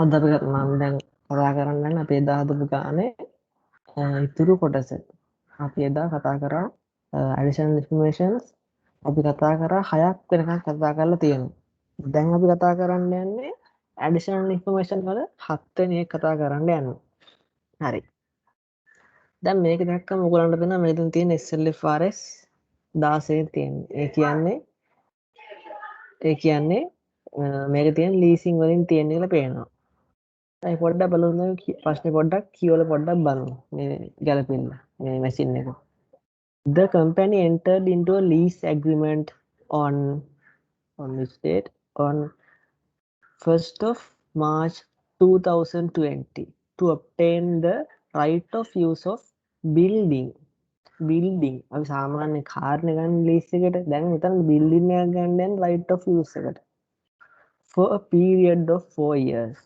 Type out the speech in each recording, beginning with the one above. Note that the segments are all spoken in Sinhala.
අද අපි මම දැන් කතා කරන්න යන අපි එදා හදපු ගානේ ඉතුරු කොටස. අපි එදා කතා කරා additional informations අපි කතා කරා 6ක් වෙනකන් කතා කරලා තියෙනවා. දැන් අපි කතා කරන්න යන්නේ additional information වල 7 වෙනි එක කතා කරන්න යනවා. හරි. දැන් මේක දැක්කම ඔයගලන්ට පේනවා මේකෙන් තියෙන SLFRS 16 තියෙන්නේ. ඒ කියන්නේ මේක තියෙන ලීසින් වලින් තියෙන කියලා පේනවා. දැන් පොඩ්ඩක් බලමු ප්‍රශ්නේ පොඩ්ඩක් කියවලා පොඩ්ඩක් බලමු. මේ ගැලපෙන්න මේ මැෂින් එක. The company entered into a lease agreement on which date? On 1st of March 2020 to obtain the right of use of building. අපි සාමාන්‍ය කාර් එක ගන්න ලීස් එකට දැන් මෙතන බිල්ඩින් එකක් ගන්න යන right of use එකට for a period of 4 years.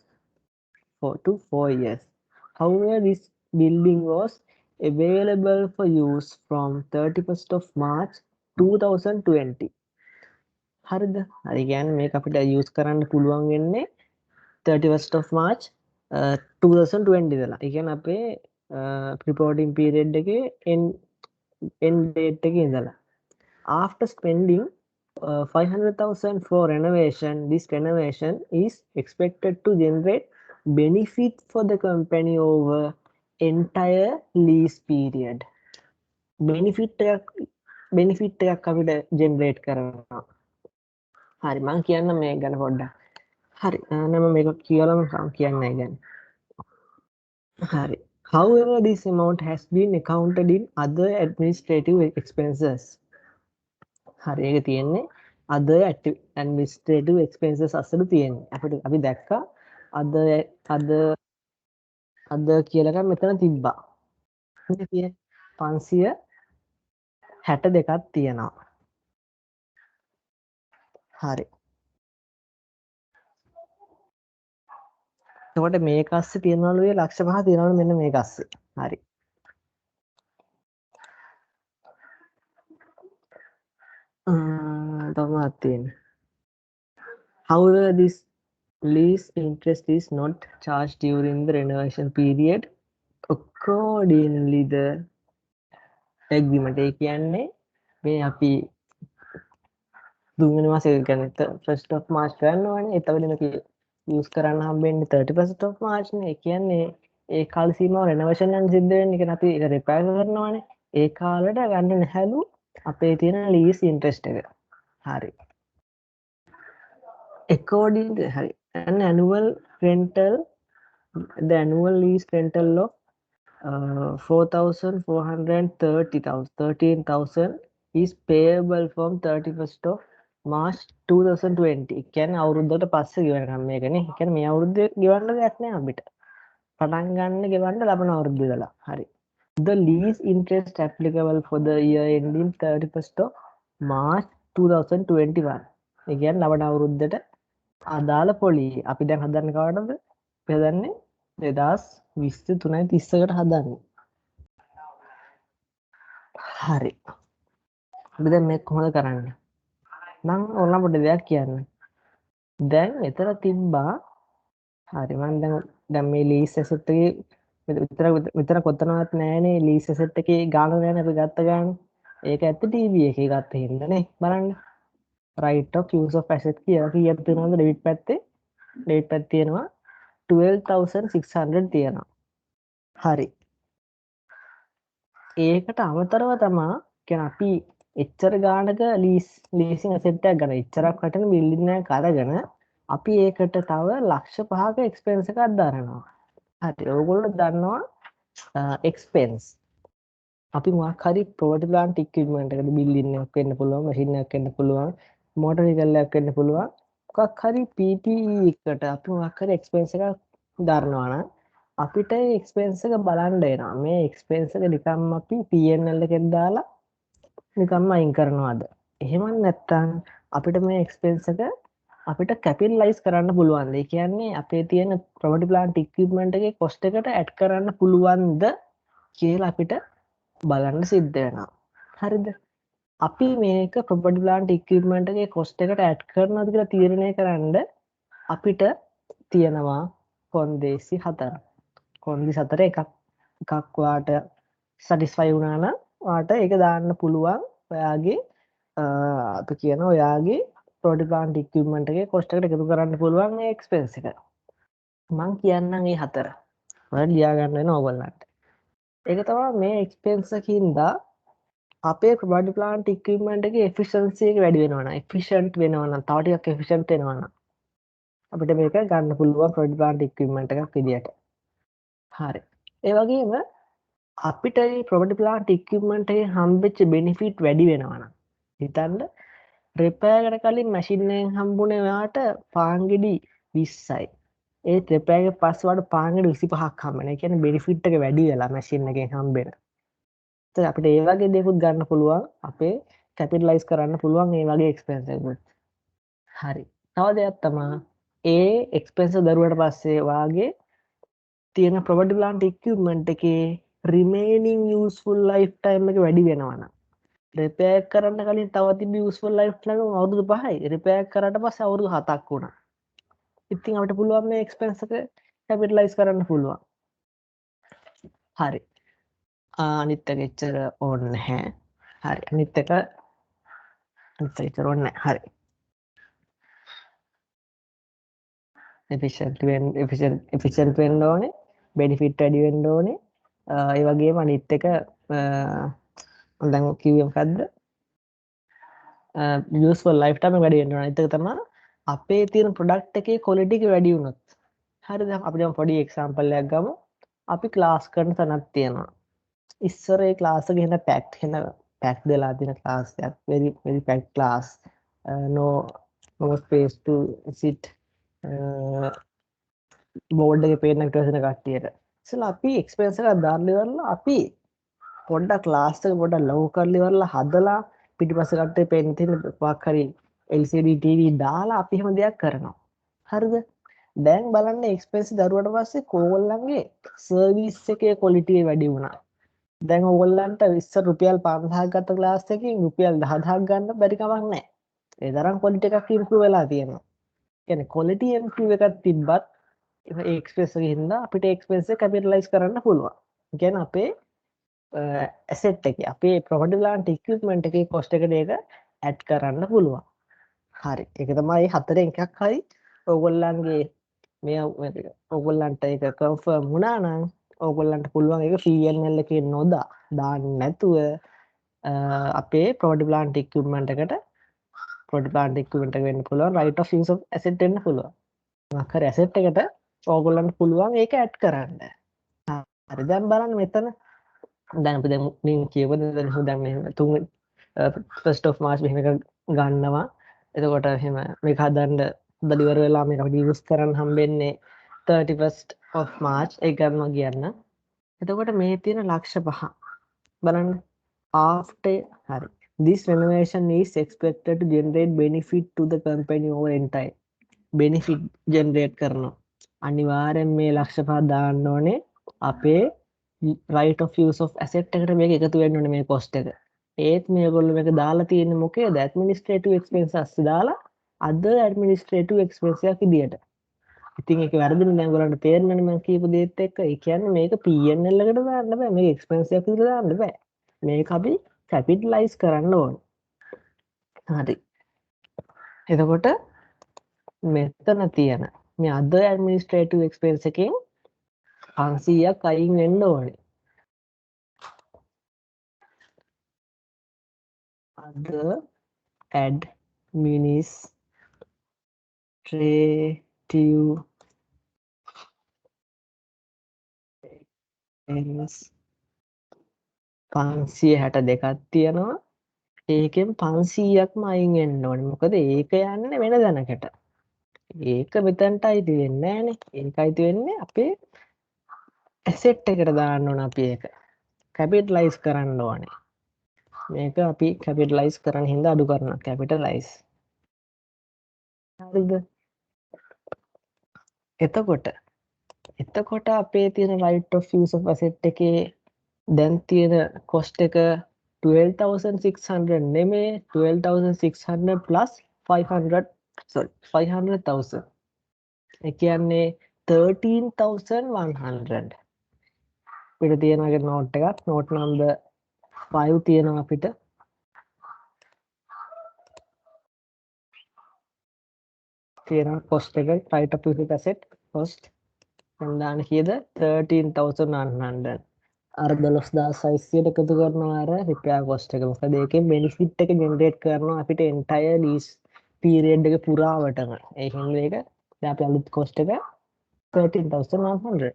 4 years. However, this building was available for use from 31st of March 2020. හරිද? හරි කියන්නේ මේක අපිට use කරන්න පුළුවන් වෙන්නේ 31st of March 2020 ඉඳලා. ඒ කියන්නේ අපේ reporting period එකේ end date එකේ ඉඳලා. After spending 500,000 for renovation, this renovation is expected to generate benefit for the company over entire lease period. benefit එකක් අපිට generate කරනවා. හරි මම කියන්න මේ ගැන පොඩ්ඩක්. හරි නම මේක කියලාම කියන්නයි ගැන. හරි. However, this amount has been accounted in other administrative expenses. හරි ඒක තියෙන්නේ other administrative expenses අස්සලු තියෙන්නේ. අපි දැක්කා other කියලා එකක් මෙතන තිබ්බා. මේ තියෙන්නේ 562ක් තියෙනවා. හරි. එතකොට මේක අස්සේ තියනවලු ඒ ලක්ෂ 5 තියනවලු මෙන්න මේක අස්සේ. හරි. තමයි තියෙන්නේ. However, this lease interest is not charged during the renovation period accordingly the agreement. ඒ කියන්නේ මේ අපි දුන්වෙනි මාසේ කියන්නේ 1st of March ගන්නවනේ. එතකොට මේක use කරන්න හම්බෙන්නේ 31st of March නේ. ඒ කියන්නේ ඒ කාල සීමාව renovation යන සිද්ධ වෙන්නේ. කියන්නේ අපි ඒක repair කරනවානේ. ඒ කාලෙට ගන්න නැහැලු අපේ තියෙන lease interest එක. හරි. According to හරි. An annual rental, the annual lease rental of 4,413,000 is payable from 31st of March 2020. කියන්නේ අවුරුද්දකට පස්සේ ගෙවනකම් මේකනේ. කියන්නේ මේ අවුරුද්දේ ගෙවන්න දෙයක් නෑ අපිට. පටන් ගන්න ගෙවන්න ලබන අවුරුද්ද ඉඳලා. හරි. The lease interest applicable for the year ending 31st of March 2021. ඒ කියන්නේ ලබන අවුරුද්දට අදාළ පොලි. අපි දැන් හදන්නේ කවටද? අපි හදන්නේ 2023කට හදන්නේ. හරි. අපි දැන් මේක කොහොමද කරන්නේ? මම ඕනම පොඩි දෙයක් කියන්න. දැන් එතන තිබ්බා හරි මම දැන් මේ ලීස් ඇසෙට් එකේ විතර කොතනවත් නැහැනේ ලීස් ඇසෙට් එකේ ගාන නෑනේ අපි ගත්ත ගාන. ඒක ඇත්ත ටීවී එකේ ගත්ත හින්දානේ බලන්න. right of use of asset කියලා කීයක් තියෙනවද ඩෙබිට් පැත්තේ? ඩෙබිට් පැත්තේ තියෙනවා 12,600 තියෙනවා. හරි. ඒකට අමතරව තමයි කියන්නේ අපි එච්චර ගානක ලීසින් ඇසෙට් එකක් ගන්න. එච්චරක් වටින බිල්ඩින් එකක් අරගෙන අපි ඒකට තව ලක්ෂ 5ක එක්ස්පෙන්ස් එකක් දානවා. හරි. ඕගොල්ලෝ දන්නවා එක්ස්පෙන්ස්. අපි මොකක් හරි ප්‍රොපර්ටි ප්ලාන්ට් ඉක්විප්මන්ට් එකකට බිල්ඩින් එකක් වෙන්න පුළුවන්, මැෂින් එකක් වෙන්න පුළුවන්, මෝටර් වෙහිකල් එකක් වෙන්න පුළුවන්. මොකක් හරි PPE එකට අපි මොකක් හරි එක්ස්පෙන්ස් එකක් දානවා නම් අපිට ඒ එක්ස්පෙන්ස් එක බලන්න එනවා. මේ එක්ස්පෙන්ස් එක නිකම්ම අපි P&L එකෙන් දාලා නිකම්ම අයින් කරනවාද? එහෙම නැත්නම් අපිට මේ එක්ස්පෙන්ස් එක අපිට කැපිටලයිස් කරන්න පුළුවන්ද? ඒ කියන්නේ අපේ තියෙන ප්‍රොපර්ටි ප්ලාන්ට් ඉක්විප්මන්ට් එකේ කොස්ට් එකට ඇඩ් කරන්න පුළුවන්ද කියලා අපිට බලන්න සිද්ධ වෙනවා. හරිද? අපි මේක ප්‍රොපර්ටි ප්ලාන්ට් ඉක්විප්මන්ට් එකේ කොස්ට් එකට ඇඩ් කරනවද කියලා තීරණය කරන්න අපිට තියෙනවා කොන්දේසි 4. කොන්දේසි 4 එකක් ඔයාට සැටිස්ෆයි වුණා නම් ඔයාට ඒක දාන්න පුළුවන් ඔයාගේ අපි කියන ඔයාගේ ප්‍රොඩක්ට් ප්ලාන්ට් ඉක්විප්මන්ට් එකේ කොස්ට් එකට එකතු කරන්න පුළුවන් මේ එක්ස්පෙන්ස් එක. මම කියන්නම් මේ 4. ඔයාලා ලියා ගන්න වෙන ඕගොල්ලන්ට. ඒක තමයි මේ එක්ස්පෙන්ස් එකකින්දා අපේ ප්‍රොඩක්ට් ප්ලාන්ට් ඉක්විප්මන්ට් එකේ එෆිෂියන්සි එක වැඩි වෙනවා නම් එෆිෂියන්ට් වෙනවා නම් තව ටිකක් එෆිෂියන්ට් වෙනවා නම් අපිට මේක ගන්න පුළුවන් ප්‍රොඩක්ට් ප්ලාන්ට් ඉක්විප්මන්ට් එකක් විදියට. හරි. ඒ වගේම අපිට මේ ප්‍රොපර්ටි ප්ලාන්ට් ඉක්විප්මන්ට් එකේ හම්බෙච්ච බෙනිෆිට් වැඩි වෙනවා නම් හිතන්න රිපෙයාර් එකට කලින් මැෂින් එකෙන් හම්බුනේ ඔයාට පාන්ගෙඩි 20යි. ඒ රිපෙයාර් එක පස්සේ ඔයාට පාන්ගෙඩි 25ක් හම්බෙනවා. ඒ කියන්නේ බෙනිෆිට් එක වැඩි වෙලා මැෂින් එකෙන් හම්බෙන. ඒත් අපිට ඒ වගේ දේකුත් ගන්න පුළුවන් අපේ කැපිටලයිස් කරන්න පුළුවන් ඒ වගේ එක්ස්පෙන්ස් එකකුත්. හරි. තව දෙයක් තමයි ඒ එක්ස්පෙන්ස් දරුවට පස්සේ වාගේ තියෙන ප්‍රොපර්ටි ප්ලාන්ට් ඉක්විප්මන්ට් එකේ රිමේනින් යූස්ෆුල් ලයිෆ් ටයිම් එක වැඩි වෙනවා නම් රිපෙයාර් කරන්න කලින් තව තිබ්බ යූස්ෆුල් ලයිෆ් ටයිම් අවුරුදු 5යි රිපෙයාර් කරාට පස්සේ අවුරුදු 7ක් වුණා. ඉතින් අපිට පුළුවන් මේ එක්ස්පෙන්ස් එක කැපිටලයිස් කරන්න පුළුවන්. හරි. අනිත් එක එච්චර ඕනේ නැහැ. හරි. අනිත් එක එච්චර ඕනේ නැහැ. හරි. එෆිෂන්ට් වෙන්න ඕනේ. බෙනිෆිට් වැඩි වෙන්න ඕනේ. ඒ වගේම අනිත් එක දැන් කිව්වේ මොකද්ද? යූස්ෆුල් ලයිෆ් ටයිම් එක වැඩි වෙන්න ඕනේ. අනිත් එක තමයි අපේ තියෙන ප්‍රොඩක්ට් එකේ ක්වොලිටි එක වැඩි වුණොත්. හරි දැන් අපි දැන් පොඩි එක්සැම්පල් එකක් ගමු. අපි ක්ලාස් කරන තැනක් තියෙනවා. ඉස්සර ඒ ක්ලාස් එකේ ඉන්න පැක්ට් වෙලා තියෙන ක්ලාස් එකක්. very packed class. No space to sit. Board එකේ පේන එක තියෙන කට්ටියට. ඉතින් අපි එක්ස්පෙන්ස් එකක් දාන්න ඉවරලා අපි පොඩ්ඩක් ක්ලාස් එක පොඩ්ඩක් ලොකු කරලා ඉවරලා හදලා පිටිපස්ස කට්ටිය පේන්න තියෙන මොකක් හරි LCD TV දාලා අපි එහෙම දෙයක් කරනවා. හරිද? දැන් බලන්න එක්ස්පෙන්ස් දරුවට පස්සේ ඕගොල්ලන්ගේ සර්විස් එකේ ක්වොලිටි වැඩි වුණා. දැන් ඕගොල්ලන්ට ඉස්සර රුපියල් 5000ක් ගත්ත ක්ලාස් එකකින් රුපියල් 10000ක් ගන්න බැරි කමක් නැහැ. ඒ තරම් ක්වොලිටි එකක් ඉම්ප්‍රූව් වෙලා තියෙනවා. කියන්නේ ක්වොලිටි ඉම්ප්‍රූව් එකක් තිබ්බත් ඒ එක්ස්පෙන්ස් එකේ හින්දා අපිට එක්ස්පෙන්ස් එක කැපිටලයිස් කරන්න පුළුවන්. කියන්නේ අපේ ඇසෙට් එකේ අපේ ප්‍රොපර්ටි ප්ලාන්ට් ඉක්විප්මන්ට් එකේ කොස්ට් එකට ඒක ඇඩ් කරන්න පුළුවන්. හරි. ඒක තමයි හතරෙන් එකක් හරි ඕගොල්ලන්ගේ මේ ඕගොල්ලන්ට ඒක කන්ෆර්ම් වුණා නම් ඕගොල්ලන්ට පුළුවන් ඒක P&L එකේ නොදා දාන්න නැතුව අපේ ප්‍රොපර්ටි ප්ලාන්ට් ඉක්විප්මන්ට් එකට ප්‍රොපර්ටි ප්ලාන්ට් ඉක්විප්මන්ට් එක වෙන්න පුළුවන් right of use of asset වෙන්න පුළුවන්. මොකක් හරි ඇසෙට් එකට ඕගොල්ලන්ට පුළුවන් ඒක ඇඩ් කරන්න. හරි දැන් බලන්න මෙතන දැන් අපි දැන් මින් කියවද දැන් මෙහෙම තුන් 1st of March මෙහෙම එක ගන්නවා. එතකොට එහෙම මේක හදන්න හදලා ඉවර වෙලා මේක අපිට යූස් කරන්න හම්බෙන්නේ 31st of March ඒක ගන්නවා කියන්න. එතකොට මේ තියෙන ලක්ෂ 5 බලන්න after හරි this renovation is expected to generate benefit to the company over entire benefit generate කරනවා. අනිවාර්යෙන් මේ ලක්ෂ 5 දාන්න ඕනේ අපේ right of use of asset එකට මේක එකතු වෙන්න ඕනේ මේ cost එක. ඒත් මේගොල්ලෝ මේක දාලා තියෙන්නේ මොකේද? administrative expenses දාලා other administrative expenses එකක් විදියට. ඉතින් ඒක වැරදිනේ දැන් ඔයගොල්ලන්ට තේරෙනවනේ මම කියපු දේත් එක්ක. ඒ කියන්නේ මේක P&L එකට දාන්න බෑ. මේක expense එකක් විදියට දාන්න බෑ. මේක අපි capitalize කරන්න ඕනේ. හරි. එතකොට මෙතන තියෙන මේ other administrative expense එකෙන් 500ක් අයින් වෙන්න ඕනේ. other administrative expense 562ක් තියෙනවා. ඒකෙන් 500ක්ම අයින් වෙන්න ඕනේ. මොකද ඒක යන්නේ වෙන දැනකට. ඒක මෙතනට අයිති වෙන්නේ නැහනේ. ඒක අයිති වෙන්නේ අපේ ඇසෙට් එකට දාන්න ඕන අපි ඒක. කැපිටලයිස් කරන්න ඕනේ. මේක අපි කැපිටලයිස් කරන හින්දා අඩු කරනවා. කැපිටලයිස්. හරිද? එතකොට අපේ තියෙන right of use of asset එකේ දැන් තියෙන cost එක 12,600 නෙමෙයි 12,600 plus 500,000. ඒ කියන්නේ 13,100. අපිට තියෙනවා නෝට් එකක්. නෝට් නම්බර් 5 තියෙනවා අපිට. තියෙනවා cost එක right of use asset cost. දැන් දාන්න කීයද? 13,100. අර 12,600ට එකතු කරනවා අර repair cost එක. මොකද ඒකෙන් benefit එක generate කරනවා අපිට entire lease period එක පුරාවටම. ඒ හින්දා ඒක දැන් අපි අලුත් cost එක 13,100.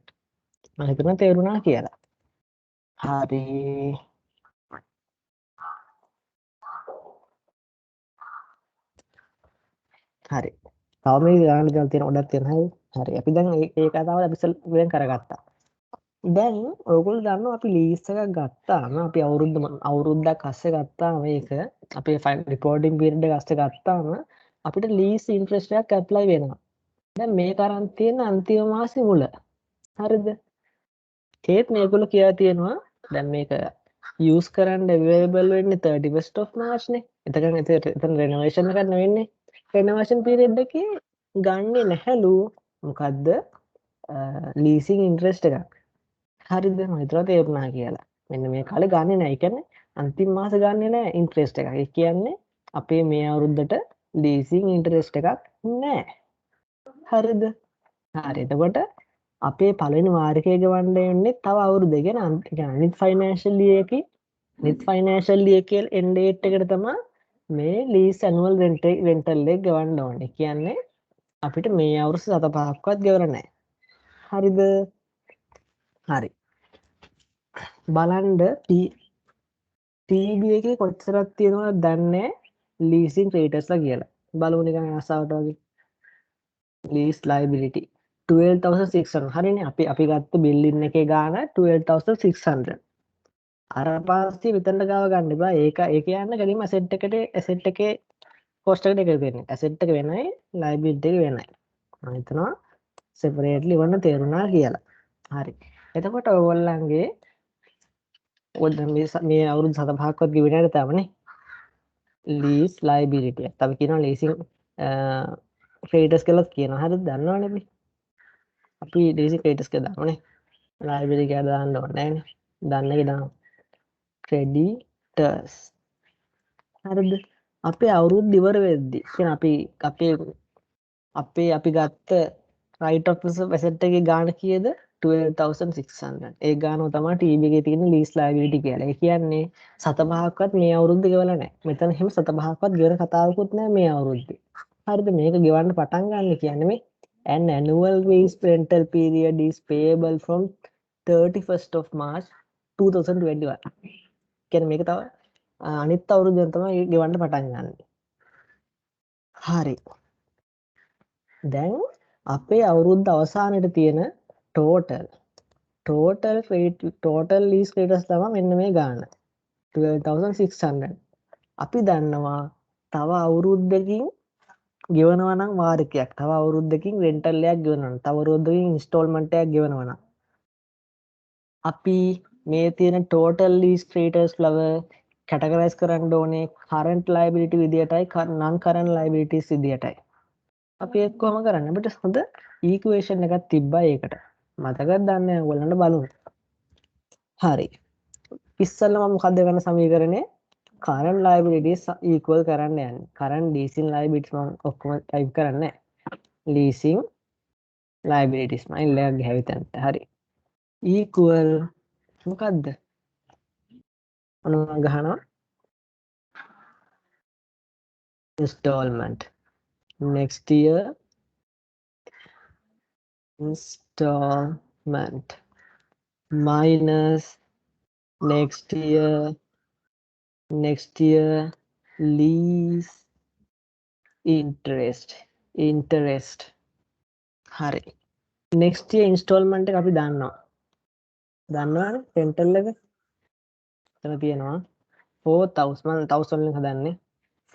මම හිතනවා තේරුණා කියලා. හරි. හරි. තව මේ ගාන දැන් තියෙන ගොඩක් තියෙන හරි. හරි. අපි දැන් ඒ කතාව අපි වෙන කරගත්තා. දැන් ඔයගොල්ලෝ දන්නවා අපි ලීස් එකක් ගත්තාම අපි අවුරුද්දක් අස්සේ ගත්තාම මේක අපේ රිපෝටින් පීරියඩ් එක අස්සේ ගත්තාම අපිට ලීස් ඉන්ට්‍රෙස්ට් එකක් ඇප්ලයි වෙනවා. දැන් මේක අරන් තියෙන අන්තිම මාසේ මුල. හරිද? ඒත් මේගොල්ලෝ කියලා තියෙනවා දැන් මේක යූස් කරන්න available වෙන්නේ 31st of March නේ. එතන renovation එකක් නෙවෙන්නේ. renovation period එකේ ගන්නේ නැහැලු මොකද්ද? leasing interest එකක්. හරිද? මම හිතුවා තේරුණා කියලා. මෙන්න මේ කාලේ ගන්නේ නැහැ. ඒ කියන්නේ අන්තිම මාසේ ගන්නේ නැහැ interest එකක්. ඒ කියන්නේ අපේ මේ අවුරුද්දට leasing interest එකක් නැහැ. හරිද? හරි. එතකොට අපේ පළවෙනි වාරිකය ගෙවන්න වෙන්නේ තව අවුරුද්දක. කියන්නේ අනිත් ෆයිනෑන්ෂල් ඉයර් එකේ end date එකට තමයි මේ lease annual rental එක ගෙවන්න ඕනේ. කියන්නේ අපිට මේ අවුරුදු 7-5ක්වත් ගෙවලා නැහැ. හරිද? හරි. බලන්න TB එකේ කොච්චරක් තියෙනවද දන්නේ leasing creditors කියලා. බලමු නිකන් ආසාවට වගේ. lease liability 12,600. හරිනේ අපි ගත්ත බිල්ඩින් එකේ ගාන 12,600. අර පස්සේ මෙතනට ගාව ගන්න එපා. ඒක යන්න ගැනීම asset එකේ cost එකට එකතු වෙන්නේ. asset එක වෙනයි liability එක වෙනයි. මම හිතනවා separately වන්න තේරුණා කියලා. හරි. එතකොට ඔයගොල්ලන්ගේ මේ අවුරුදු 7-5ක්වත් ගෙවෙන්නේ නැහැ තාමනේ. lease liability. අපි කියනවා leasing creditors කියලා කියනවා. හරිද? දන්නවනේ අපි. අපි leasing creditors කියලා දානවනේ. liability කියලා දාන්න ඕනේ නැහැනේ. දන්න එක දාමු. creditors. හරිද? අපේ අවුරුද්ද ඉවර වෙද්දි කියන්නේ අපි ගත්ත right of use asset එකේ ගාණ කීයද? 12,600. ඒ ගානම තමයි TB එකේ තියෙන lease liability කියලා. ඒ කියන්නේ 7-5ක්වත් මේ අවුරුද්ද ගෙවලා නැහැ. මෙතන එහෙම 7-5ක්වත් ගෙවන කතාවකුත් නැහැ මේ අවුරුද්දේ. හරිද? මේක ගෙවන්න පටන් ගන්න කියන්නේ මේ an annual lease rental period is payable from 31st of March 2021. කියන්නේ මේක තව අනිත් අවුරුද්දෙන් තමයි ගෙවන්න පටන් ගන්න. හරි. දැන් අපේ අවුරුද්ද අවසානයේ තියෙන total lease creditors තමයි මෙන්න මේ ගාන 12,600. අපි දන්නවා තව අවුරුද්දකින් ගෙවනවා නම් වාරිකයක්, තව අවුරුද්දකින් rental එකක් ගෙවනවා නම්, තව අවුරුද්දකින් installment එකක් ගෙවනවා නම් අපි මේ තියෙන total lease creditors ලව categorize කරන්න ඕනේ current liability විදියටයි non current liabilities විදියටයි. අපි ඒක කොහොම කරන්නේ? අපිට හොඳ equation එකක් තිබ්බා ඒකට. මතකද දන්නේ ඔයගොල්ලන්ට බලමු. හරි. ඉස්සෙල්ලා මම මොකක්ද ගන්න සමීකරණය? current liabilities equal කරන්න යන්නේ. current leasing liabilities මම ඔක්කොම type කරන්නේ leasing liabilities මම ඉල්ලයක් ගහවිතන්ට. හරි. equal මොකද්ද? මොන ගහනවා? installment. next year installment minus next year lease interest හරි next year installment එක අපි දන්නවනේ rental එක එතන තියෙනවා 4,000 මම 1000 වලින් හදන්නේ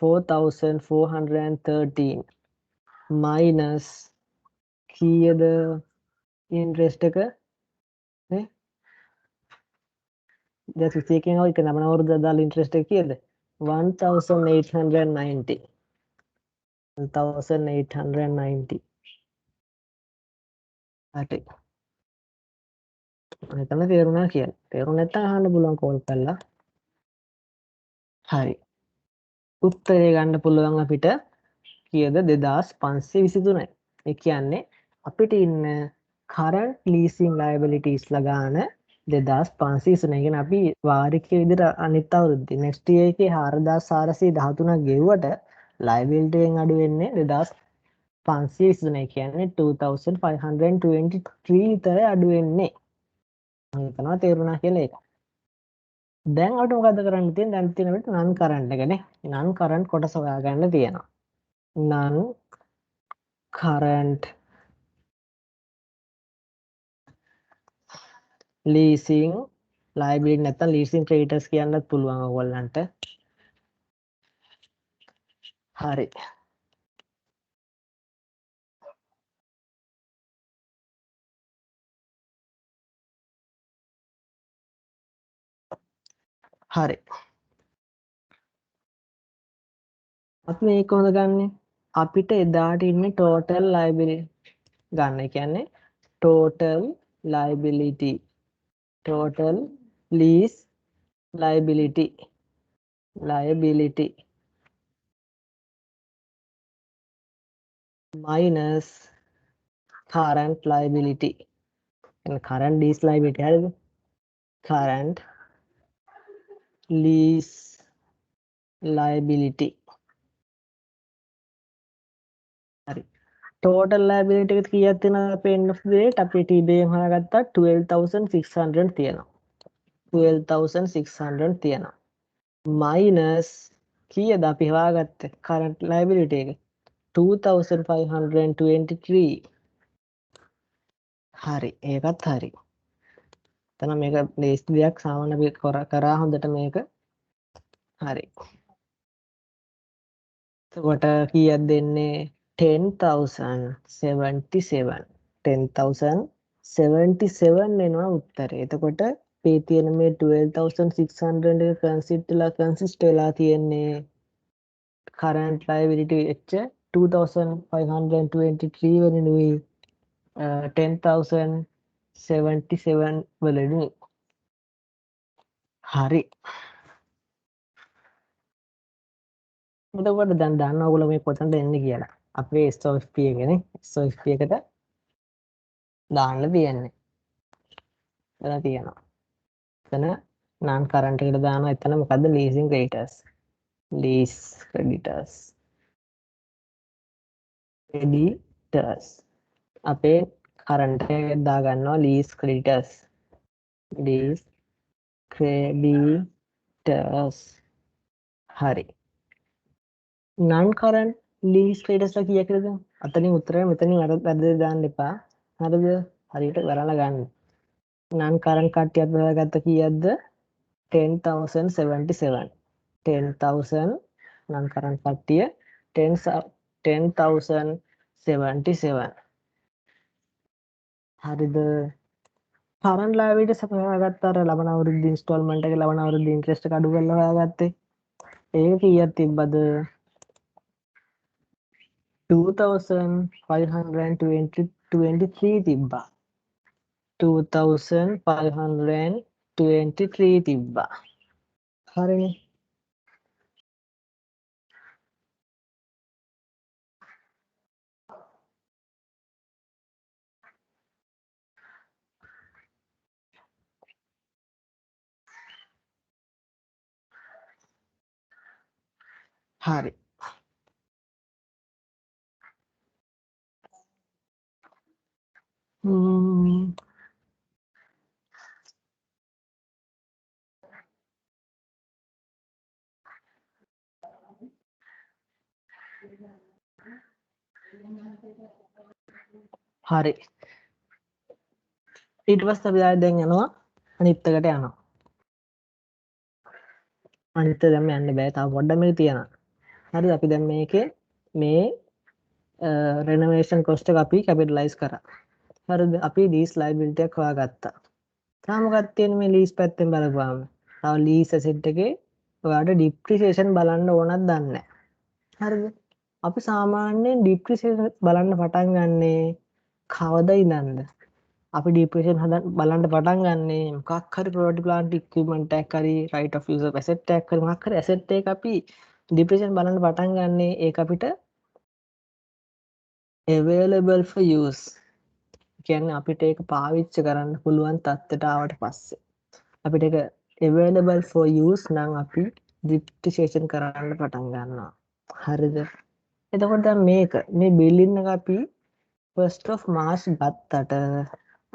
4,413 minus කීයද interest එක නේ දැන් 50 එකෙන් අවුල් එක නමන අවුරුද්ද දාලා interest එක කීයද 1,890 1,890 හරි. මෙතන තේරුණා කියලා. තේරුම් නැත්නම් අහන්න පුළුවන් කෝල් කරලා. හරි. උත්තරේ ගන්න පුළුවන් අපිට කීයද 2523යි. ඒ කියන්නේ අපිට ඉන්න current leasing liabilities ලා ගාන 2523. කියන්නේ අපි වාරිකයේ විදිහට අනිත් අවුරුද්දේ next year එකේ 4413ක් ගෙවුවට liability එකෙන් අඩු වෙන්නේ 2523. කියන්නේ 2523 විතරයි අඩු වෙන්නේ. මම හිතනවා තේරුණා කියලා ඒක. දැන් අපිට මොකද්ද කරන්න තියෙන්නේ? දැන් තියෙන විදිහට non current එකනේ. non current කොටස හොයාගන්න තියෙනවා. non current leasing liability නැත්නම් leasing creditors කියන්නත් පුළුවන් ඔයගොල්ලන්ට. හරි. හරි. අපි මේක කොහොමද ගන්නෙ? අපිට එදාට ඉන්නේ total liability ගන්න. ඒ කියන්නේ total liability total lease liability minus current liability. and current lease liability හරිද? current lease liability. හරි. total liability එක කීයක් තියෙනවද අපේ end of the date? අපි TBM හොයාගත්තා 12600 තියෙනවා. 12600 තියෙනවා. minus කීයද අපි හොයාගත්තේ current liability එක? 2523. හරි. ඒකත් හරි. එතන මේක ලේසි දෙයක් සාමාන්‍ය අපි කරා හොඳට මේක. හරි. එතකොට කීයක් දෙන්නේ? 10077. 10077 වෙනවා උත්තරේ. එතකොට මේ තියෙන මේ 12600 එක කන්සිස්ට් වෙලා තියෙන්නේ current liability එච්ච 2523 වෙනුයි 10077 වලදී. හරි. එතකොට දැන් දන්නවා ඔයගොල්ලෝ මේ කොතනද එන්නේ කියලා. අපේ SOFP එකනේ. SOFP එකට දාන්න තියෙන්නේ. එතන තියෙනවා. එතන non current එකට දානවා. එතන මොකද්ද? leasing creditors. lease creditors. creditors. අපේ current එකට දා ගන්නවා lease creditors. lease creditors. හරි. non current lease creditors ලා කීයකද? අතනින් උත්තරය මෙතනින් වැරද්ද දාන්න එපා. හරිද? හරියට කරලා ගන්න. non current කට්ටියත් හොයාගත්ත කීයක්ද? 10077. 10000 non current කට්ටිය 10077. හරිද? current liabilities අපි හොයාගත්ත අර ලබන අවුරුද්ද ඉන්ස්ටෝල්මන්ට් එක ලබන අවුරුද්ද ඉන්ට්‍රෙස්ට් එක අඩු කරලා හොයාගත්තේ. ඒක කීයක් තිබ්බද? 2523 තිබ්බා. 2523 තිබ්බා. හරිනේ. හරි. හරි. ඊට පස්සේ අපි දැන් යනවා අනිත් එකට යනවා. අනිත් දැන් යන්න බෑ. තව පොඩ්ඩක් මේක තියනවා. හරිද? අපි දැන් මේකේ මේ renovation cost එක අපි capitalize කරා. හරිද? අපි lease liability එක හොයාගත්තා. තාම මොකක්ද තියෙන්නේ මේ lease පැත්තෙන් බලපුවාම? තව lease asset එකේ ඔයාලට depreciation බලන්න ඕනක් දන්නේ නැහැ. හරිද? අපි සාමාන්‍යයෙන් depreciation බලන්න පටන් ගන්නේ කවද ඉඳන්ද? අපි ඩිප්‍රේෂන් බලන්න පටන් ගන්නේ මොකක් හරි ප්‍රොපර්ටි ප්ලාන්ට් ඉක්විප්මන්ට් එකක් හරි රයිට් ඔෆ් යූස් ඇසෙට් එකක් හරි මොකක් හරි ඇසෙට් එකක් අපි ඩිප්‍රේෂන් බලන්න පටන් ගන්නේ ඒක අපිට available for use කියන්නේ අපිට ඒක පාවිච්චි කරන්න පුළුවන් තත්ත්වයට ආවට පස්සේ අපිට ඒක available for use නම් අපි depreciation කරන්න පටන් ගන්නවා. හරිද? එතකොට දැන් මේ බිල්ඩින් එක අපි 1st of March ගත්තට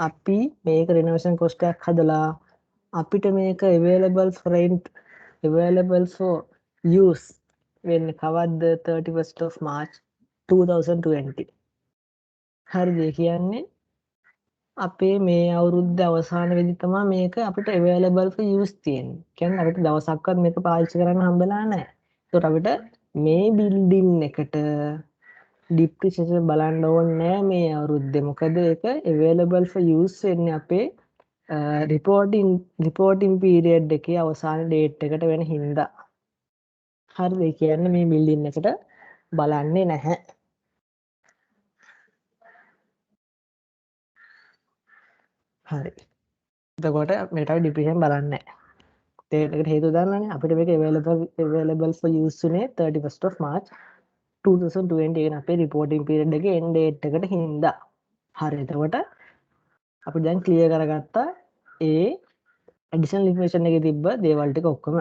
අපි මේක renovation cost එකක් හදලා අපිට මේක available for rent available for use වෙන්නේ කවද්ද 31st of March 2020. හරිද? කියන්නේ අපේ මේ අවුරුද්ද අවසාන වෙදි තමයි මේක අපිට available for use තියෙන්නේ. කියන්නේ අපිට දවසක්වත් මේක පාවිච්චි කරන්න හම්බෙලා නැහැ. ඒකට අපිට මේ බිල්ඩින් එකට depreciation බලන්න ඕනේ නැහැ මේ අවුරුද්දේ. මොකද ඒක available for use වෙන්නේ අපේ reporting period එකේ අවසාන date එකට වෙන හින්දා. හරිද? ඒ කියන්නේ මේ බිල්ඩින් එකට බලන්නේ නැහැ. හරි. එතකොට මේකට අපි depreciation බලන්නේ නැහැ. ඒකට හේතුව දන්නවනේ අපිට මේක available for use උනේ 31st of March 2020 කියන අපේ reporting period එකේ end date එකට හින්දා. හරි. එතකොට අපි දැන් clear කරගත්තා ඒ additional information එකේ තිබ්බ දේවල් ටික ඔක්කොම.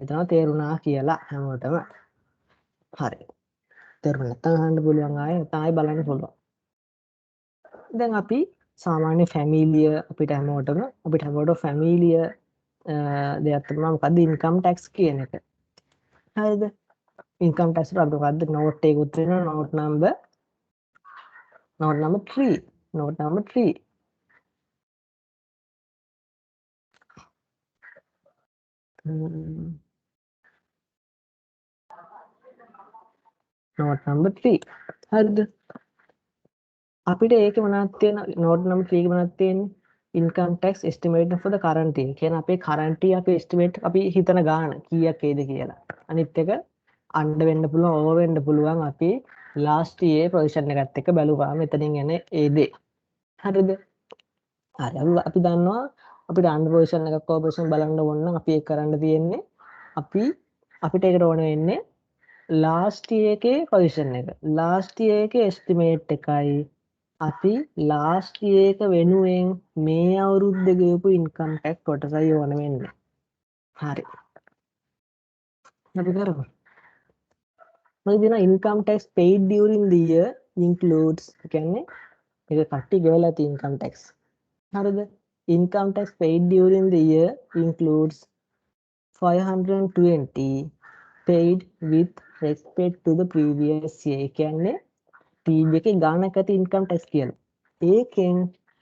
එතන තේරුණා කියලා හැමෝටම. හරි. තේරුණා නැත්නම් අහන්න පුළුවන් ආයෙ බලන්න පුළුවන්. දැන් අපි සාමාන්‍ය ෆැමිලිය අපිට හැමෝටම ෆැමිලිය දෙයක් තමයි මොකද්ද ඉන්කම් ටැක්ස් කියන එක. හරිද? ඉන්කම් ටැක්ස් වල අපි මොකද්ද නෝට් එකකුත් වෙනවා note number 3. Note number 3. Note number 3. හරිද? අපිට ඒකේ මොනවද තියෙන නෝට් නම්බර් 3 එකේ මොනවද තියෙන්නේ? Income tax estimate for the current year. කියන්නේ අපේ current year අපේ estimate අපි හිතන ගාණ කීයක් එයිද කියලා. අනිත් එක අණ්ඩ වෙන්න පුළුවන් ඕවර් වෙන්න පුළුවන් අපි last year provision එකත් එක්ක බැලුවාම එතනින් එන ඒ දේ. හරිද? හරි. අපි දන්නවා අපිට අණ්ඩ provision එකක් ඕවර් provision බලන්න ඕන නම් අපි ඒක කරන්න තියෙන්නේ අපිට ඒකට ඕන වෙන්නේ last year එකේ provision එක. last year එකේ estimate එකයි අපි last year එක වෙනුවෙන් මේ අවුරුද්දේ ගෙවපු income tax කොටසයි ඕන වෙන්නේ. හරි. අපි කරමු. මොකද දෙන income tax paid during the year includes කියන්නේ ඒක කට්ටි ගෙවලා තියෙන income tax. හරිද? income tax paid during the year includes 520 paid with respect to the previous year. කියන්නේ TB එකේ ගාණක් ඇති income tax කියලා. ඒකෙන්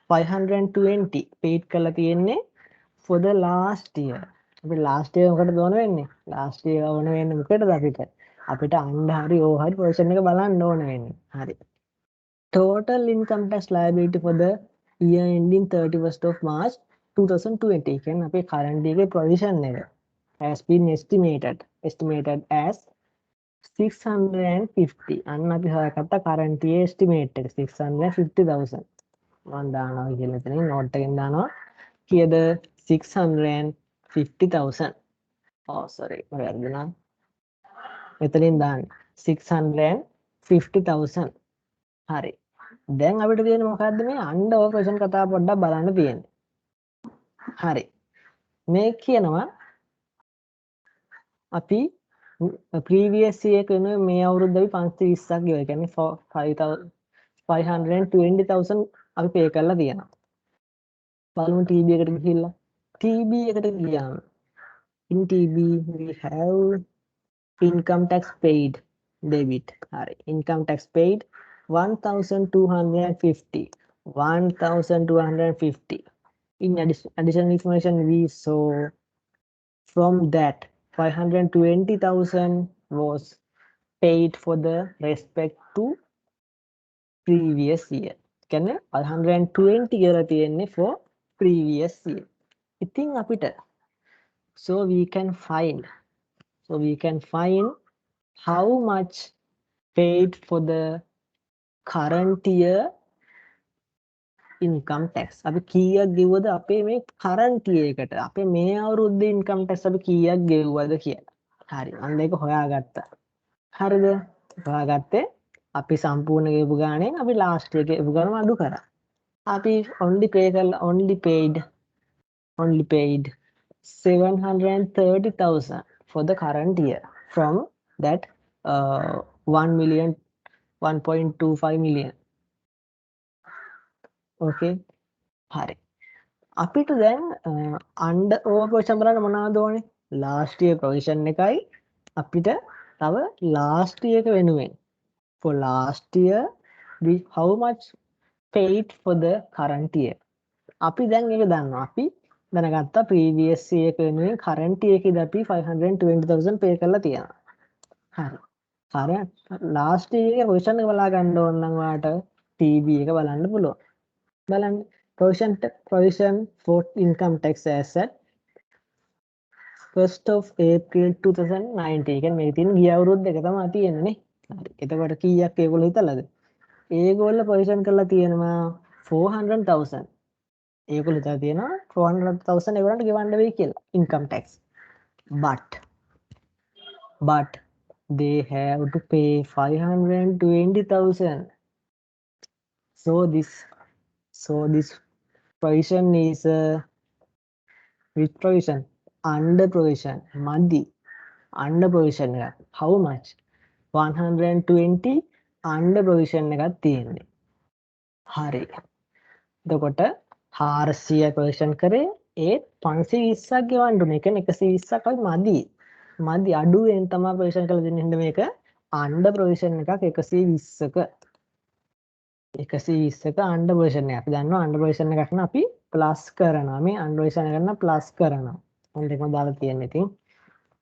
520 paid කරලා තියෙන්නේ for the last year. අපි last year මොකටද ඕන වෙන්නේ? last year ඕන වෙන්නේ මොකටද අපිට? අපිට අන්න හරි ඕ හරි position එක බලන්න ඕන වෙන්නේ. හරි. Total income tax liability for the year ending 31st of March 2020. කියන්නේ අපේ current year එකේ provision එක has been estimated as 650. අන්න අපි හොයාගත්ත current year estimate එක 650,000. මම දානවා කියලා එතනින් note එකෙන් දානවා. කීයද 650,000. oh sorry මම වැරදුනා. එතනින් දාන්න 650,000. හරි. දැන් අපිට තියෙන්නේ මොකද්ද මේ අණ්ඩ ඕපරේෂන් කතාව පොඩ්ඩක් බලන්න තියෙන්නේ. හරි. මේ කියනවා අපි previous year එක වෙනුවෙන් මේ අවුරුද්ද අපි 520ක් ගෙවලා. කියන්නේ 520,000 අපි pay කරලා තියෙනවා. බලමු TB එකට ගිහිල්ලා. TB එකට ගියාම in TB we have income tax paid debit. හරි. income tax paid 1,250. 1,250. In additional information we saw from that 520,000 was paid for the respect to previous year. කියන්නේ 120 කියලා තියෙන්නේ for previous year. ඉතින් අපිට so we can find how much paid for the current year income tax අපි කීයක් ගෙව්වද අපේ මේ කරන්ට් එකට අපේ මේ අවුරුද්දේ ඉන්කම් ටැක්ස් අපි කීයක් ගෙව්වද කියලා. හරි. අන්න ඒක හොයාගත්තා. හරිද? හොයාගත්තේ අපි සම්පූර්ණ ගෙවපු ගානේ අපි ලාස්ට් එකේ ගෙවපු ගාන අඩු කරා. අපි only paid 730,000 for the current year from that 1 million 1.25 million. okay හරි අපිට දැන් අන්ඩර් ඕවර් ප්‍රොවිෂන් බලන්න මොනවද ඕනේ last year provision එකයි අපිට තව last year එක වෙනුවෙන් for last year we how much paid for the current year අපි දැන් ඒක දන්නවා අපි දැනගත්තා previous year එක වෙනුවෙන් current year එකේදී අපි 520,000 pay කරලා තියෙනවා හරි current last year එකේ provision එක බලා ගන්න ඕන නම් ඔයාලට TB එක බලන්න පුළුවන් බලන්න provision for income tax asset 1st of April 2019 කියන්නේ මේක තියෙන ගිය අවුරුද්ද එක තමයි තියෙන්නේ නේ. හරි. එතකොට කීයක් ඒගොල්ලෝ හිතලාද? ඒගොල්ලෝ provision කරලා තියෙනවා 400,000. ඒගොල්ලෝ හිතලා තියෙනවා 400,000 ඒගොල්ලන්ට ගෙවන්න වෙයි කියලා income tax. But they have to pay 520,000. So this provision is which provision? Under provision. Madi. Under provision එක. How much? 120 under provision එකක් තියෙන්නේ. හරි. එතකොට 400 provision කරේ ඒත් 520ක් ගෙවන්න ඕනේ. ඒ කියන්නේ 120ක් අපි මදි. මදි අඩුවෙන් තමයි provision කරලා දෙන්නේ. හින්දා මේක under provision එකක් 120ක. 120ක under provision එක. අපි දන්නවා under provision එකක් නම් අපි plus කරනවා. මේ under provision එක නම් plus කරනවා. මම දෙකම දාලා තියෙන්නේ ඉතින්.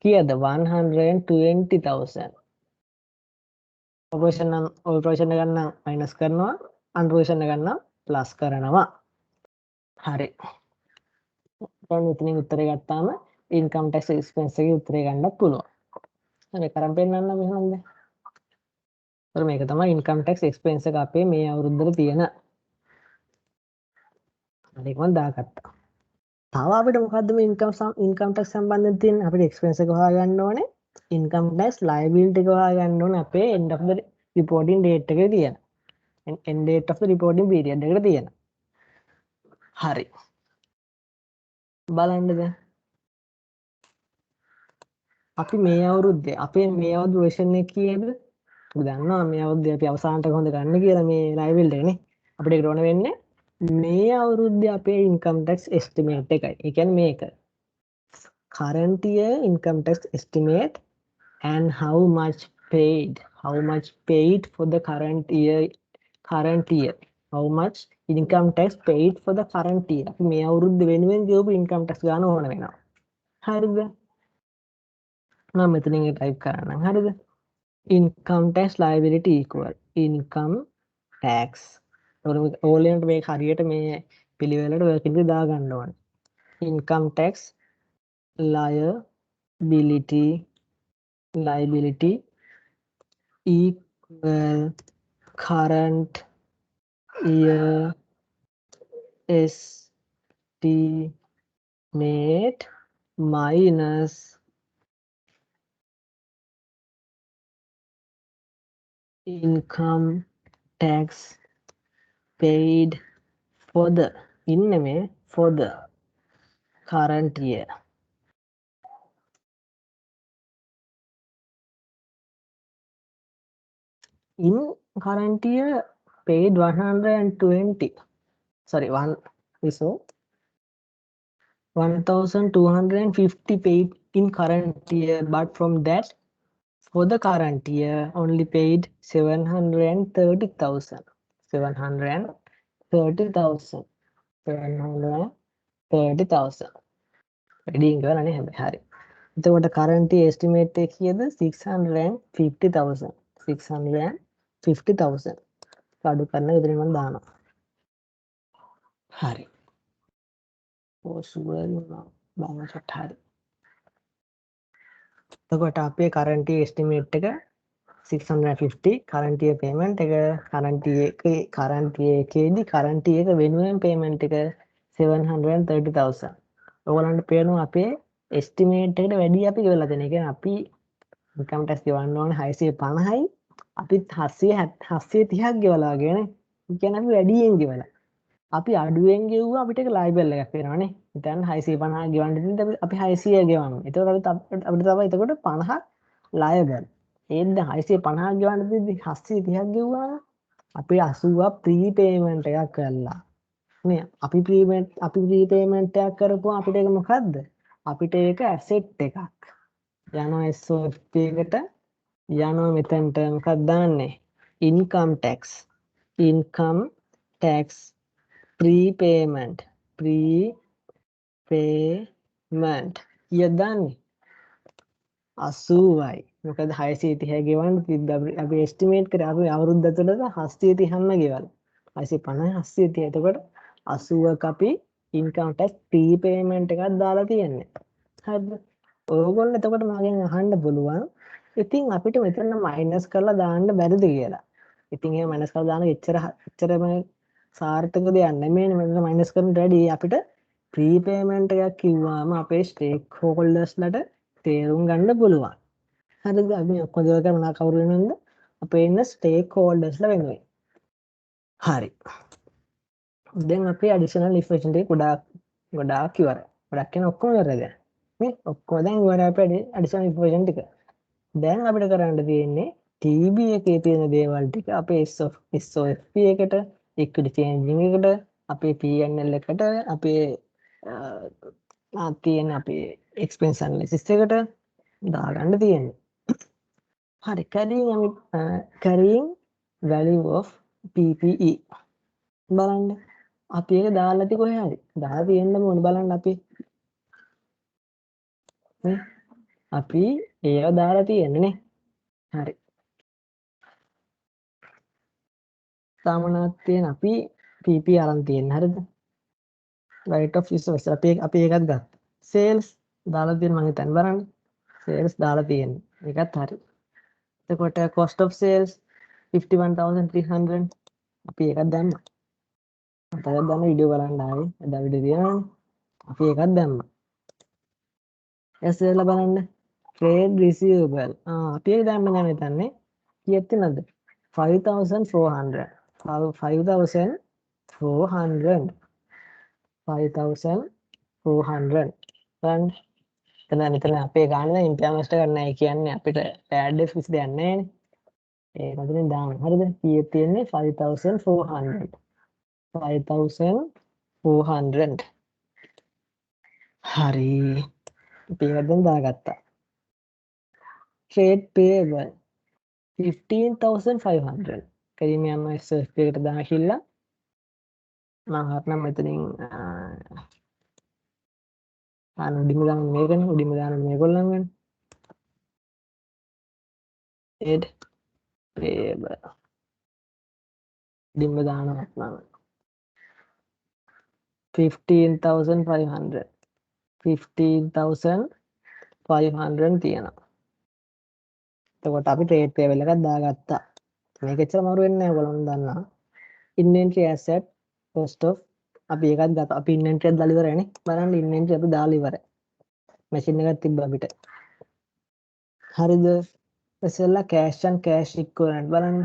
කීයද 120,000 ඔපරේෂන් නම් ඔපරේෂන් එක ගන්න මයිනස් කරනවා අන්පරේෂන් එක ගන්න ප්ලස් කරනවා හරි දැන් මෙතනින් උත්තරේ ගත්තාම ඉන්කම් ටැක්ස් එක්ස්පෙන්ස් එකේ උත්තරේ ගන්නත් පුළුවන් හරි කරන් පෙන්නන්න මෙහෙමද හරි මේක තමයි ඉන්කම් ටැක්ස් එක්ස්පෙන්ස් එක අපේ මේ අවුරුද්දේ තියෙන හරි මම දාගත්තා තව අපිට මොකද්ද මේ ඉන්කම් ටැක්ස් සම්බන්ධයෙන් තියෙන අපිට එක්ස්පෙන්ස් එක හොයාගන්න ඕනේ income tax liability එක හොයාගන්න ඕනේ අපේ end of the reporting date එකේ තියෙන end date of the reporting period එකට තියෙන හරි බලන්න දැන් අපි මේ අවුරුද්දේ අපේ මේ අවුරුද්දේ version එක කීයද අපි දන්නවා මේ අවුරුද්දේ අපි අවසානට කොහොමද ගන්න කියලා මේ liability එක නේ අපිට ඒක ඕන වෙන්නේ මේ අවුරුද්දේ අපේ income tax estimate එකයි ඒ කියන්නේ මේක current year income tax estimate and how much paid for the current year how much income tax paid for the current year අපි මේ අවුරුද්ද වෙනුවෙන් ගෙවපු income tax ගන්න ඕන වෙනවා හරිද මම මෙතනින් ටයිප් කරන්නම් හරිද income tax liability equal income tax ඕලෙන්ට මේ හරියට මේ පිළිවෙලට working එක දා ගන්න ඕන income tax liability equal current year estimate minus income tax paid for the for the current year in current year paid 120 sorry one so 1,250 paid in current year but from that for the current year only paid 730,000 reading කරන්නේ හැබැයි හරි එතකොට current year estimate එක කීයද 650,000 අඩු කරන විදිහට මම දානවා හරි ඕසුවල් බලන්නට හරි එතකොට අපේ current year estimate එක 650 current year payment එක current year එකේදී current year එක වෙනුවෙන් payment එක 730,000. ඔයගලන්ට පේනවා අපේ estimate එකට වැඩි අපි ගෙවලා තියෙන. ඒ කියන්නේ අපි income tax ගෙවන්න ඕනේ 650යි අපිත් 730ක් ගෙවලා වගේ නේ. ඒ කියන්නේ අපි වැඩියෙන් ගෙවලා. අපි අඩුවෙන් ගෙව්වා අපිට ඒක liable එකක් වෙනවානේ. හිතන්න 650 ගෙවන්න දෙන්නේ අපි 600 ගෙවන්න. ඒතකොට අපිට තව එතකොට 50ක් liable. ඒත් දැන් 650 ගෙවන්න දෙද්දි 730ක් ගෙවුවා නම් අපේ 80ක් ප්‍රීපේමන්ට් එකක් කරලා. නේ අපි ප්‍රීපේමන්ට් එකක් කරපුවා අපිට ඒක මොකද්ද? අපිට ඒක ඇසෙට් එකක්. යනවා SOP එකට යනවා මෙතනට මොකක්ද දාන්නේ? income tax. income tax prepayment කීයද දාන්නේ 80යි මොකද 630 ගෙවන්න තිබ්බ අපි එස්ටිමේට් කරේ අපි අවුරුද්ද ඇතුළත 730ම ගෙවලා 650 730 එතකොට 80ක අපි ඉන්කම් ටැක්ස් ප්‍රීපේමන්ට් එකක් දාලා තියෙන්නේ හරිද ඕගොල්ලෝ එතකොට මගෙන් අහන්න පුළුවන් ඉතින් අපිට මෙතන මයිනස් කරලා දාන්න බැරිද කියලා ඉතින් එහෙම මයිනස් කරලා දාන එච්චරම සාර්ථක දෙයක් නෙමෙයි මෙතන මයිනස් කරන්න වැඩි අපිට ප්‍රීපේමන්ට් එකක් කිව්වම අපේ ස්ටේක් හෝල්ඩර්ස්ලට තේරුම් ගන්න පුළුවන්. හරිද? අපි ඔක්කොම දේවල් කරන කවුරු වෙනවද? අපේ ඉන්න ස්ටේක් හෝල්ඩර්ස්ලා වෙනුවෙන්. හරි. දැන් අපේ ඇඩිෂනල් ඉන්ෆර්මේෂන් ටික ගොඩාක් ඉවරයි. ගොඩක් කියන ඔක්කොම ඉවරයි දැන්. මේ ඔක්කොම දැන් ඉවරයි අපේ ඇඩිෂනල් ඉන්ෆර්මේෂන් ටික. දැන් අපිට කරන්න තියෙන්නේ TB එකේ තියෙන දේවල් ටික අපේ SOFP එකට, equity changing එකට, අපේ P&L එකට, අපේ තියෙන අපේ expense analysis එකට දාගන්න තියෙන්නේ. හරි carrying value of PPE බලන්න අපි ඒක දාලා ඇති කොහේ හරි දාලා තියෙන්න ඕනේ බලන්න අපි ඒව දාලා තියෙන්නේ නේ හරි සාමාන්‍යයෙන් තියෙන අපි PP අරන් තියෙන හරිද right of use අපි ඒකත් ගත්තා sales දාලා තියෙන මම හිතන්නේ බලන්න sales දාලා තියෙන්නේ ඒකත් හරි එතකොට cost of sales 51300 අපි ඒකත් දැම්මා අපිට දැම්ම වීඩියෝ බලන්න ආවේ එදා වීඩියෝ තියෙනවනේ අපි ඒකත් දැම්මා එස්සෙල්ලා බලන්න trade receivable අපි ඒක දැම්ම දැන් හිතන්නේ කීයක් තියෙනවද 5400 5400 බලන්න එතන අපේ ගාන ඉන්ටර්නස්ට කරන්නයි කියන්නේ අපිට ඇඩ් ෆිස් දෙයක් නැහැ නේ ඒක මතින් දාන්න හරිද කීයක් තියෙන්නේ 5400 5400 හරි අපි ඒක දැන් දාගත්තා trade payable 15,500 කරීම යම SFP එකට දාහිල්ලා මම හරනම් මෙතනින් උඩින්ම දාන මේකනේ උඩින්ම දාන මේගොල්ලන් වෙන trade payable උඩින්ම දානවා මම 15,500 15,500 තියෙනවා එතකොට අපි trade payable එකක් දාගත්තා මේක එච්චර අමාරු වෙන්නේ නැහැ ඔයගොල්ලෝ දන්නා inventory asset cost of අපි ඒකත් ගත්තා අපි inventory එකක් දාලා ඉවරයි නේ බලන්න inventory අපි දාලා ඉවරයි මැෂින් එකක් තිබ්බා අපිට හරිද ඉතින්ලා cash and cash equivalent බලන්න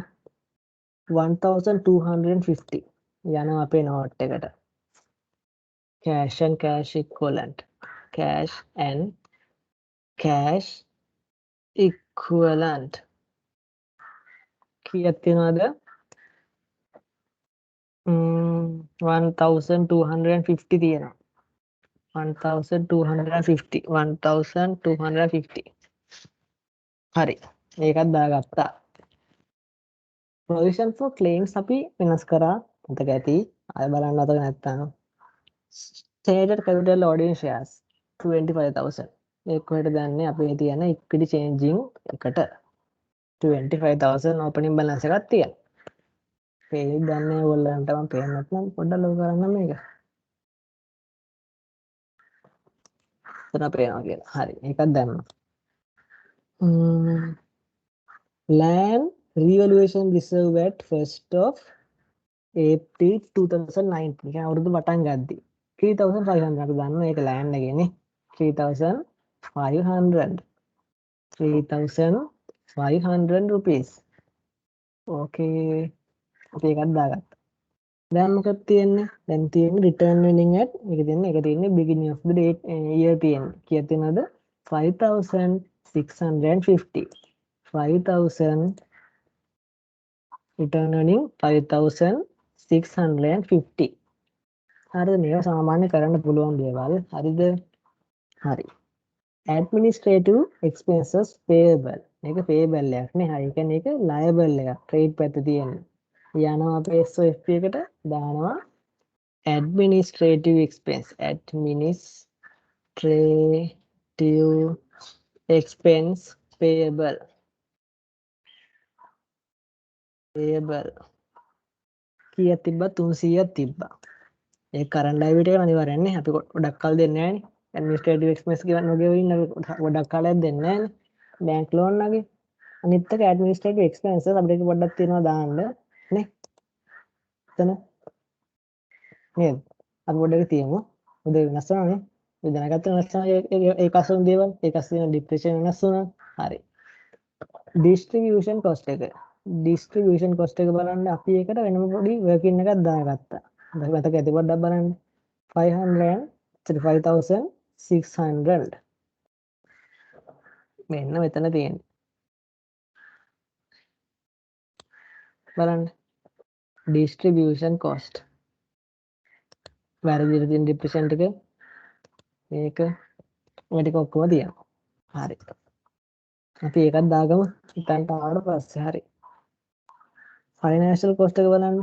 1250 යනවා අපේ note එකට cash and cash equivalent cash and cash equivalent කීයක් තියෙනවද 1250 තියෙනවා 1250 හරි ඒකත් දාගත්තා provision for claims අපි වෙනස් කරා මතක ඇති අය බලන්න අතක නැත්තම් stated capital loading shares 25,000 ඒක කොහෙද දාන්නේ අපි තියෙන equity changing එකට 25,000 opening balance එකක් තියෙනවා පේජ් දන්නේ ඔයගොල්ලන්ට මම පේන්නේ නැත්නම් පොඩ්ඩක් ලොකු කරන්න මේක එතන පේනවා කියලා හරි ඒකත් දැම්මා land revaluation reserve at 1st of April 2019. කියන්නේ අවුරුදු පටන් ගද්දි 3500 අපි දන්නවා ඒක land එකනේ 3500 3500 rupees. okay අපි ඒකත් දාගත්තා. දැන් මොකක්ද තියෙන්නේ? දැන් තියෙන්නේ return earning at මේක තියෙන්නේ beginning of the date year තියෙන්නේ. කීයක් තියෙනවද? 5650. 5000 return earning 5650. හරිද? මේවා සාමාන්‍ය කරන්න පුළුවන් දේවල්. හරිද? හරි. administrative expenses payable. මේක payable එකක් නේ. හරි. ඒ කියන්නේ ඒක liable එකක්. trade පැත්ත තියෙන්නේ. යනවා අපේ SOFP එකට දානවා administrative expense. administrative expense payable. payable. කීයක් තිබ්බා? 300ක් තිබ්බා. ඒ කරන්ට් ලයිබිලිටි එක අනිවාර්යයෙන් නේ. අපි ගොඩක් කල් දෙන්නේ නැහැ නේ. ඇඩ්මිනිස්ට්‍රේටිව් එක්ස්පෙන්ස් කියන නෝගේ ඉන්න ගොඩක් කාලයක් දෙන්නේ නැහැ නේ. බැංක් ලෝන් වගේ. අනිත් එක ඇඩ්මිනිස්ට්‍රේටිව් එක්ස්පෙන්සස් අපිට ඒක පොඩ්ඩක් තියෙනවා දාන්න නේ. එතන නේද? අපි පොඩ්ඩක් තියමු. මොකද වෙනස් වෙනවානේ. අපි දැනගත්ත වෙනස් වෙනවා ඒක අසුන් දේවල්. ඒක අසුන් ඩිප්‍රෙෂන් වෙනස් වුණා. හරි. ඩිස්ට්‍රිබියුෂන් කොස්ට් එක. ඩිස්ට්‍රිබියුෂන් කොස්ට් එක බලන්න අපි ඒකට වෙනම පොඩි වර්කින් එකක් දාගත්තා. මතක ඇති පොඩ්ඩක් බලන්න. 5600 මෙන්න මෙතන තියෙන්නේ. බලන්න. distribution cost. වැරදිලා තියෙන ඩිප්‍රෙෂන් ටික මේක ඔය ටික ඔක්කොම තියෙනවා. හරි. අපි ඒකත් දාගමු. ඉතින් ආවට පස්සේ හරි. financial cost එක බලන්න.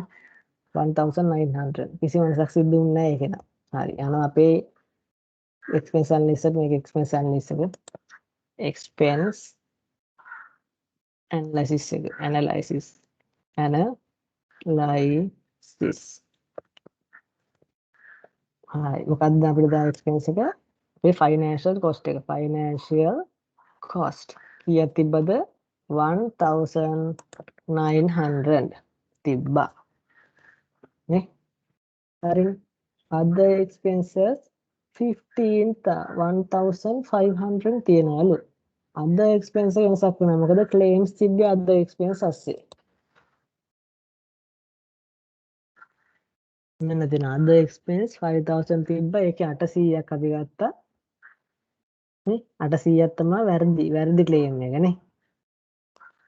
1900. කිසිම වෙනසක් සිද්ධ වුන්නේ නැහැ ඒක නා. හරි. යනවා අපේ expense analysis එක මේක expense analysis එක. expense analysis එක analysis හරි මොකක්ද අපිට දාන expense එක අපේ financial cost එක financial cost කීයක් තිබ්බද 1900 තිබ්බා නේ හරි other expenses 1500 තියෙනවලු other expense එක වෙනසක් වෙනවා මොකද claims තිබ්බේ other expense අස්සේ මෙන්න දෙන other expense 5000 තිබ්බා ඒකේ 800ක් අපි ගත්තා නේ 800ක් තමයි වැරදි claim එක නේ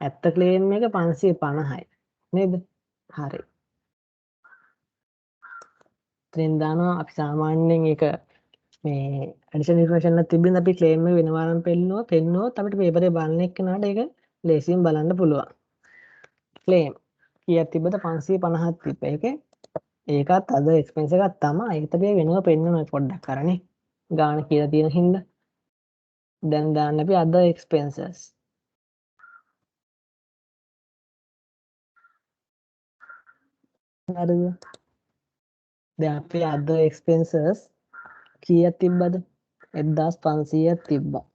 ඇත්ත claim එක 550යි නේද හරි ඉතින් දානවා අපි සාමාන්‍යයෙන් ඒක මේ ඇඩිෂනල් ඉන්ෆර්මේෂන් එකක් තිබ්බින් අපි claim එක වෙනවා නම් පෙන්නුවොත් අපිට paper එක බලන එක්කනට ඒක ලේසියෙන් බලන්න පුළුවන් claim කීයක් තිබ්බද 550ක් තිබ්බා ඒකේ ඒකත් අද එක්ස්පෙන්ස් එකක් තමයි ඒකට අපි වෙනම පෙන්නනවා පොඩ්ඩක් අරනේ ගාන කියලා තියෙන හින්දා දැන් දාන්න අපි අද එක්ස්පෙන්සස් හරිද දැන් අපි අද එක්ස්පෙන්සස් කීයක් තිබ්බද 1500ක් තිබ්බා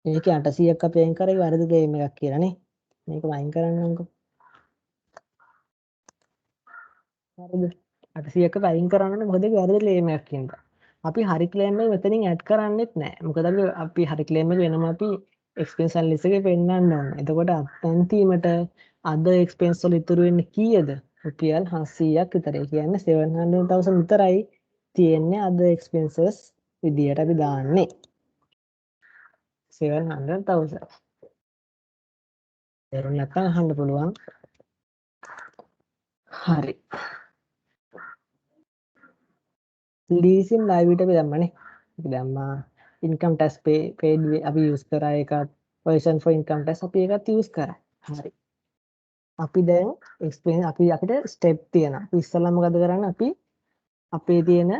ඒකේ 800ක් අපි අයින් කරේ වැරදි ක්ලේම් එකක් කියලා නේ මේක අයින් කරන්නම්කෝ හරිද 800ක් අපි අයින් කරන්නේ මොකද ඒක වැරදි ක්ලේම් එකක් හින්දා අපි හරි ක්ලේම් එක මෙතනින් ඇඩ් කරන්නෙත් නැහැ මොකද අපි හරි ක්ලේම් එක වෙනම අපි එක්ස්පෙන්ස් ඇනලිසිස් එකේ පෙන්නන්න ඕනේ එතකොට අන්තිමට අද එක්ස්පෙන්ස් වල ඉතුරු වෙන්නේ කීයද රුපියල් 700ක් විතර ඒ කියන්නේ 700,000 විතරයි තියෙන්නේ අද එක්ස්පෙන්සස් විදියට අපි දාන්නේ 700,000 තේරුම් නැත්නම් අහන්න පුළුවන් හරි leasing liability අපි දැම්මනේ අපි දැම්මා income tax paid අපි use කරා ඒක provision for income tax අපි ඒකත් use කරා හරි අපි දැන් explain අපිට step තියෙනවා අපි ඉස්සෙල්ලා මොකද කරන්නේ අපි අපේ තියෙන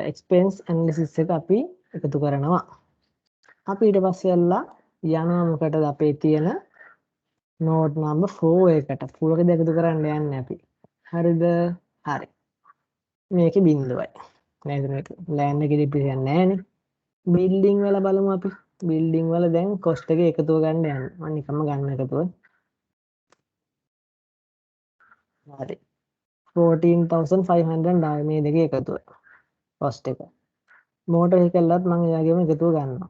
expense analysis එක අපි එකතු කරනවා අපි ඊට පස්සේ යලා යනවා මොකටද අපේ තියෙන note number 4 එකට 4 එක එකතු කරන්න යන්නේ අපි හරිද හරි මේකේ බිඳුවයි නේද මේක ලෑන්ඩ් එකේ ඩිප්‍රිසියේෂන් නැහැනේ බිල්ඩින් වල බලමු අපි බිල්ඩින් වල දැන් කොස්ට් එක එකතුව ගන්න යන්නේ මම නිකම්ම ගන්න එකතුව හරි 14500 ආවේ මේ දෙකේ එකතුව cost එක. motor vehicle එකත් මම එයාගේම එකතුව ගන්නවා.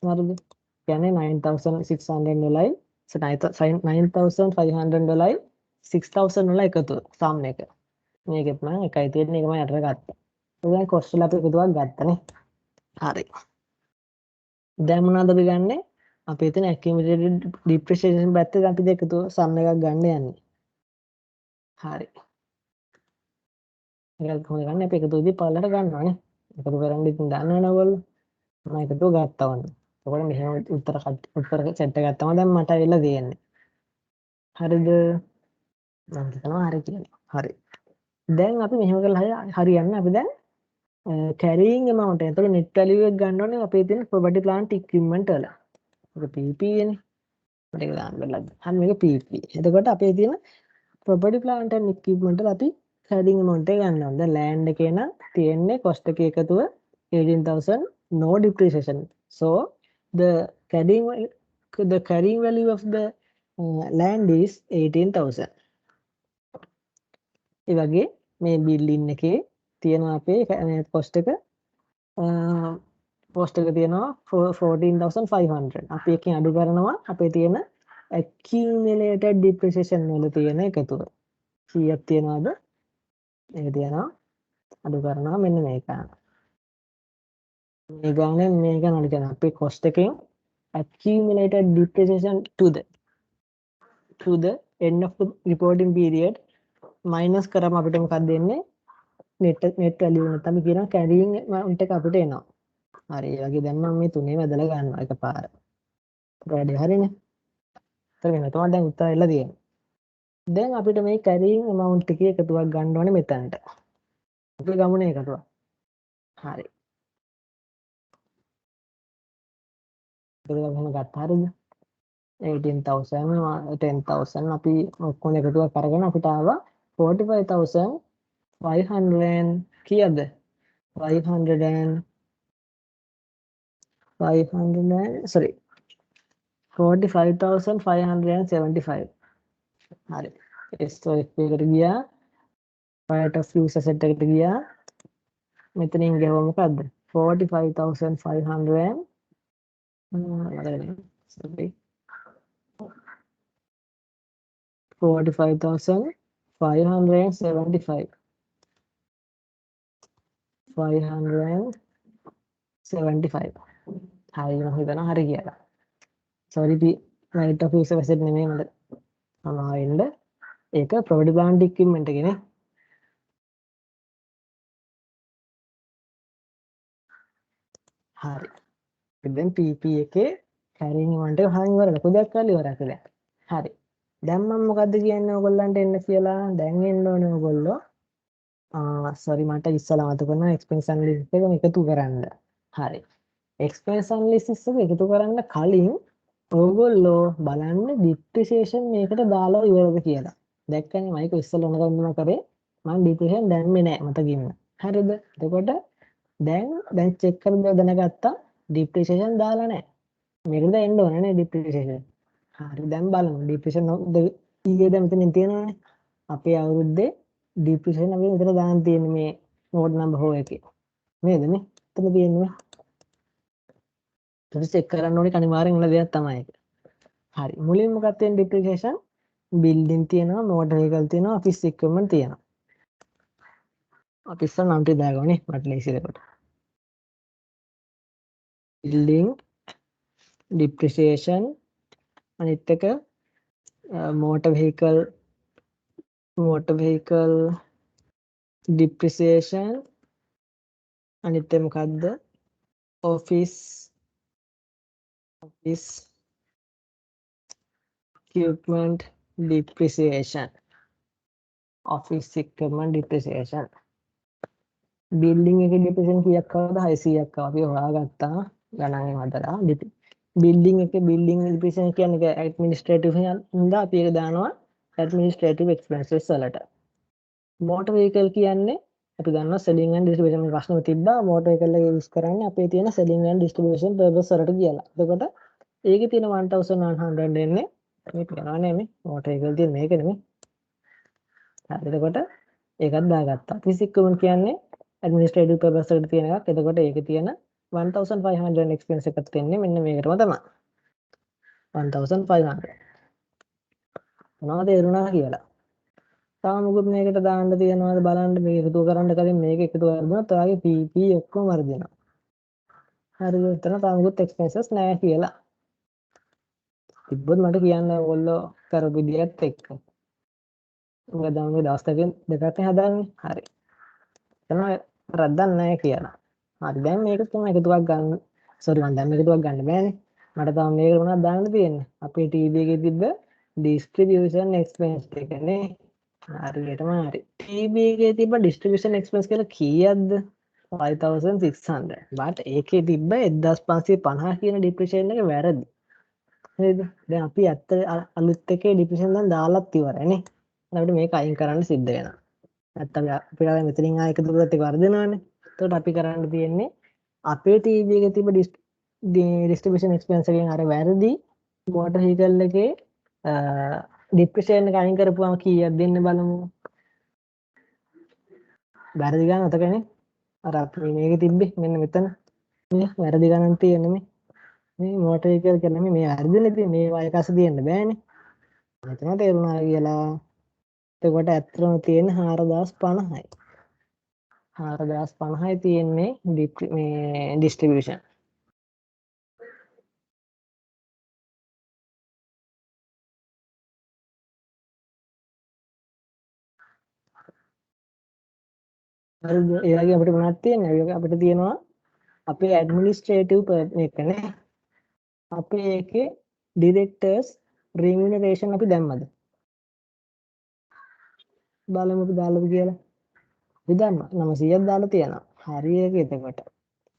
හරිද? කියන්නේ 9600 වලයි 9500 වලයි 6000 වල එකතුව sum එක. මේකෙත් මම එකයි තියෙන්නේ ඒකම යටට ගත්තා. ඒ දැන් cost වල අපි එකතුවක් ගත්තනේ. හරි. දැන් මොනවද අපි ගන්නෙ? අපි එතන accumulated depreciation පැත්තේ අපි එකතුව sum එකක් ගන්න යන්නේ. හරි. ඒක කොහොමද ගන්න? අපි එකතුවදී පල්ලට ගන්නවානේ. එකතු කරන් ඉතින් දන්නවනේ ඔයගොල්ලෝ. මම එකතුව ගත්තා වань. එතකොට මෙහෙම උත්තර සෙට් එක ගත්තම දැන් මට ඇවිල්ලා තියෙන්නේ. හරිද? මම හිතනවා හරි කියලා. හරි. දැන් අපි මෙහෙම කරලා හරියන්නේ අපි දැන් carrying amount එක. එතකොට net value එක ගන්න ඕනේ අපේ තියෙන property plant equipment වල. ඒක PP නේ. මට ඒක දාන්න බැලුවා. හරි මේක PP. එතකොට අපේ තියෙන property plant and equipment වල අපි carrying amount එක ගන්නවා. දැන් land එකේ නම් තියෙන්නේ cost එකේ එකතුව 18000 no depreciation. So the carrying value of the land is 18000. ඒ වගේ මේ building එකේ තියෙනවා අපේ cost එක cost එක තියෙනවා 14500. අපි එකකින් අඩු කරනවා අපේ තියෙන accumulated depreciation වල තියෙන එකතුව. කීයක් තියනවද? මේක තියනවා අඩු කරනවා මෙන්න මේක. මේ ගානේ මේක නඩු කරනවා. අපේ cost එකෙන් accumulated depreciation to the end of the reporting period minus කරාම අපිට මොකක්ද දෙන්නේ? net value නැත්නම් කියනවා carrying amount එක අපිට එනවා. හරි ඒ වගේ දැන් මම මේ තුනේ වැදලා ගන්නවා එකපාර. වැඩි හරිනේ. ඒතර වෙන තමයි දැන් උත්තර එලා තියෙන්නේ. දැන් අපිට මේ carrying amount එකේ එකතුවක් ගන්න ඕනේ මෙතනට. අපි ගමුනේ එකතුවක්. හරි. එකතුවක් ගන්න ගත්තා හරිද? 18000 10000 අපි ඔක්කොම එකතුවක් කරගෙන අපිට ආවා 45500 කීයද? 45575 හරි ස්ටෝරේජ් එකට ගියා right of use asset එකට ගියා මෙතනින් ගියව මොකද්ද 45500 sorry 45575 575 හරි මම හිතනවා හරි කියලා sorry right of use asset නෙමෙයි මට අමාවෙන්න ඒක property plant equipment එකනේ හරි දැන් PP එකේ carrying amount එක හරිය ඉවරයි පොඩක් කරලා ඉවරයි දැන් හරි දැන් මම මොකද්ද කියන්නේ ඔයගොල්ලන්ට එන්න කියලා දැන් එන්න ඕනේ ඔයගොල්ලෝ sorry මට ඉස්සලා මතක වුණා expense analysis එක එකතු කරන්න හරි expense analysis එක එකතු කරන්න කලින් ඔයගොල්ලෝ බලන්න depreciation මේකට දාලා ඉවරද කියලා දැක්කනේ මයික ඉස්සලා මොනවද කරේ මම depreciation දැම්මේ නැහැ මතකින්න හරිද එතකොට දැන් check කරලා දැනගත්තා depreciation දාලා නැහැ මේකද එන්න ඕනේ නේ depreciation හරි දැන් බලමු depreciation ඊයේ දැන් මෙතනින් තියෙනවානේ අපේ අවුරුද්දේ depreciation අපි මෙතන දාන්න තියෙන්නේ මේ note number 4 එකේ නේද නේ එතන තියෙන්නේ ඒක check කරන්න ඕනේ අනිවාර්යෙන් උන දෙයක් තමයි ඒක හරි මුලින් මොකක්ද තියෙන්නේ depreciation building තියෙනවා motor vehicle තියෙනවා office equipment තියෙනවා අපි ඉස්සර නම් ටික දාගමු මට ලේසි දෙකට building depreciation අනිත් එක motor vehicle depreciation අනිත් එක මොකද්ද office equipment depreciation building එකේ depreciation කීයක් ආවද 600ක් ආවා අපි හොයාගත්තා ගණන් හදලා building එකේ building depreciation කියන්නේ administrative හින්දා අපි ඒක දානවා administrative expenses වලට motor vehicle කියන්නේ අපි දන්නවා selling and distribution ප්‍රශ්නෙම තිබ්බා motor vehicle එක use කරන්නේ අපේ තියෙන selling and distribution purpose වලට කියලා. එතකොට ඒකේ තියෙන 1900 එන්නේ මේ පේනවනේ මේ motor vehicle තියෙන මේක නෙමෙයි. හරි එතකොට ඒකත් දාගත්තා. physics කියන්නේ administrative purpose එකට තියෙන එකක්. එතකොට ඒකේ තියෙන 1500 expense එකක් තියෙන්නේ මෙන්න මේකටම තමයි. 1500. මොනවද තේරුණා කියලා. තව මොකද මේකට දාන්න තියනවාද බලන්න මේක එකතු කරන්න කලින් මේක එකතු කරගන්නත් ඔයාගේ PP ඔක්කොම වර්ධිනවා. හරිද? එතන තව මොකද expenses නැහැ කියලා. තිබ්බොත් මට කියන්න ඕගොල්ලෝ කරපු විදිහත් එක්ක. මොකද දැන් මේ දවස් දෙකක් හදාන්නේ. හරි. එතන රද්දක් නැහැ කියලා. හරි දැන් මේක තමයි එකතුවක් ගන්න. සෝරි මම දැන් මේක එකතුවක් ගන්න බෑනේ. මට තාම මේකට මොනවද දාන්න තියෙන්නේ? අපේ TB එකේ තිබ්බ distribution expense එක නේ. හරියටම හරි. TB එකේ තිබ්බ distribution expense කියලා කීයක්ද? 5600. but ඒකේ තිබ්බ 1550 කියන depreciation එක වැරදි. නේද? දැන් අපි ඇත්ත අලුත් එකේ depreciation දැන් දාලත් ඉවරයි නේ. අපිට මේක අයින් කරන්න සිද්ධ වෙනවා. නැත්තම් අපිට මෙතනින් ආයෙ එකතු කරලා ටික වර්ධනවනේ. එතකොට අපි කරන්න තියෙන්නේ අපේ TB එකේ තිබ්බ distribution expense එකෙන් අර වැරදි motor vehicle එකේ depreciation එක අයින් කරපුවම කීයක් දෙන්න බලමු. වැරදි ගන්න අතකනේ. අර අපි මේකේ තිබ්බේ මෙන්න මෙතන. මේ වැරදි ගණන් තියෙන්නේ මේ motor vehicle කියන්නේ මේ වැරදිනේ තියෙන්නේ. මේ වයකස දෙන්න බෑනේ. මෙතන තේරුණා කියලා. එතකොට ඇත්තටම තියෙන්නේ 4050යි. 4050යි තියෙන්නේ මේ distribution. හරිද? ඒ වගේ අපිට මොනවද තියෙන්නේ? ඒ වගේ අපිට තියෙනවා අපේ administrative එක නේ. අපේ ඒකේ directors remuneration අපි දැම්මද? බලමු අපි දාලාද කියලා. අපි දැම්මා. 900ක් දාලා තියෙනවා. හරි ඒක එතකොට.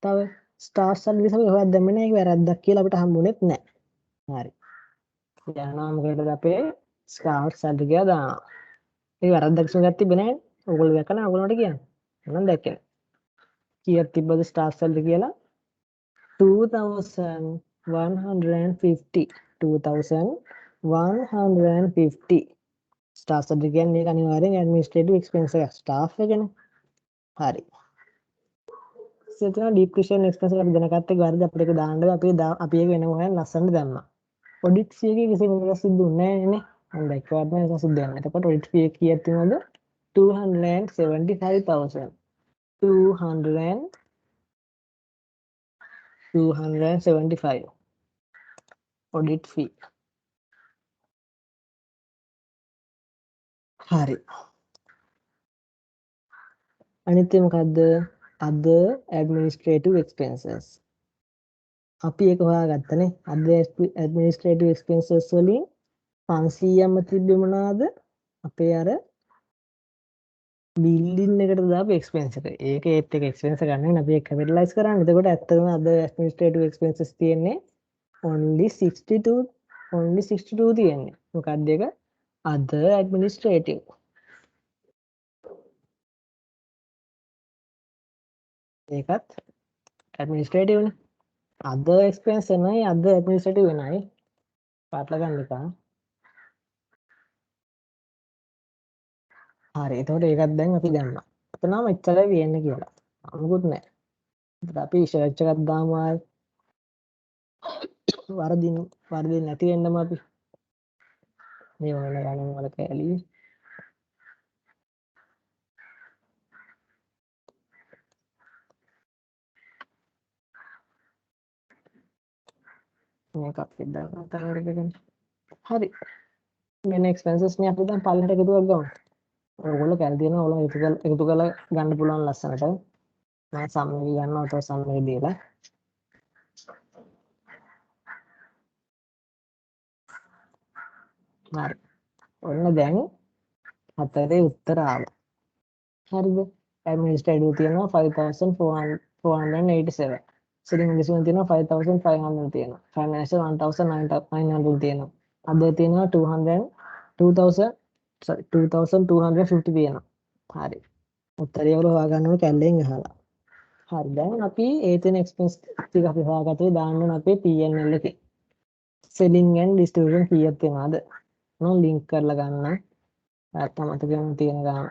තව ස්ටාර්ස් සර්විස් අපි හොයද්ද දැම්මේ නැහැ. ඒක වැරද්දක් කියලා අපිට හම්බුනේත් නැහැ. හරි. යනවා මොකටද අපේ ස්ටාර්ස් සර්විස් කියලා දානවා. ඒක වැරද්දක් කිසිම එකක් තිබ්බේ නැහැ. ඕගොල්ලෝ දැක්කම ඕගොල්ලෝට කියන්න. මම දැක්කේ නැහැ. කීයක් තිබ්බද ස්ටාර්ස් සර්විස් කියලා? 2150 2150 ස්ටාෆ් සබ්ජෙක්ට් කියන්නේ ඒක අනිවාර්යෙන් ඇඩ්මිනිස්ට්‍රේටිව් එක්ස්පෙන්ස් එක ස්ටාෆ් එකනේ. හරි. සෙතන ඩිප්‍රිසියේෂන් එක්ස්පෙන්ස් එක අපි දැනගත්ත එක වැරදි අපිට ඒක දාන්න අපි ඒක වෙනම හොයන් ලස්සනට දැම්මා. ඔඩිට් ෆී එකේ කිසි වෙනසක් සිද්ධ වෙන්නේ නැහැ නේ. මම දැක්කවත් නෑ ඒක සිද්ධ වෙනවා. එතකොට ඔඩිට් ෆී එක කීයක් තියෙනවද? 275,000. 275 ඔඩිට් ෆී. හරි. අනිත් එක මොකද්ද? other administrative expenses. අපි ඒක හොයාගත්තනේ. other administrative expenses වලින් 500ක්ම තිබ්බේ මොනවාද? අපේ අර බිල්ඩින් එකට දාපු එක්ස්පෙන්ස් එක. ඒක ඒත් එක එක්ස්පෙන්ස් ගන්න අපි ඒක කැපිටලයිස් කරන්නේ. එතකොට ඇත්තටම other administrative expenses තියෙන්නේ only 62 තියෙන්නේ. මොකක්ද ඒක? other administrative. ඒකත් administrative නේ. other expense නයි other administrative නයි. පාටල ගන්න එපා. හරි. එතකොට ඒකත් දැන් අපි දන්නවා. එතනම එච්චරයි වෙන්නේ කියලා. අමුකුත් නැහැ. ඒත් අපි සර්ච් එකක් දාමු ආයේ. වරදින් නැති වෙන්නම අපි මේ වල ගණන් වල කැලී මේක අපි දාන්න තරකට හරි මෙන්න එක්ස්පෙන්සස් නේ අපි දැන් පල්ලෙහාට එකතුවක් ගමු. ඔයගොල්ලෝ කැල් දෙනවා ඔයගොල්ලෝ එකතු කරලා ගන්න පුළුවන් ලස්සනට. මම සම්මේ ගන්නවා ඔතන සම්මේ දීලා. හරි. ඔන්න දැන් හතරේ උත්තර ආවා. හරිද? ඇඩ්මිනිස්ට්‍රේටිව් තියෙනවා 5487. selling investment තියෙනවා 5500 තියෙනවා. financial 1900 තියෙනවා. අද තියෙනවා 2250 තියෙනවා. හරි. උත්තරය වල හොයාගන්න ඕන කැල්ලෙන් අහලා. හරි දැන් අපි ඒ තියෙන එක්ස්පෙන්ස් ටික අපි හොයාගත්තේ දාන්න ඕන අපේ P&L එකේ. selling and distribution කීයක් තියෙනවද? මම link කරලා ගන්න. නැත්තම් මතකෙම තියෙන ගාන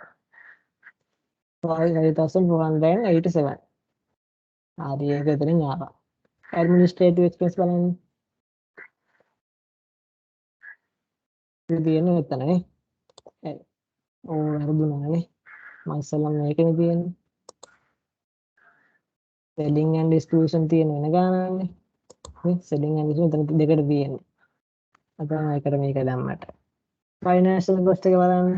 5487. හරි ඒක එතනින් ආවා. administrative expense බලන්න. ඉතින් තියෙන්නේ මෙතන නේ. වැරදුනානේ. මම ඉස්සෙල්ලා මේකනේ තියෙන්නේ. selling and distribution තියෙන වෙන ගානන්නේ. නේ selling and distribution එතන දෙකට තියෙන්නේ. අතන එකට මේක දැම්මට. financial cost එක බලන්න.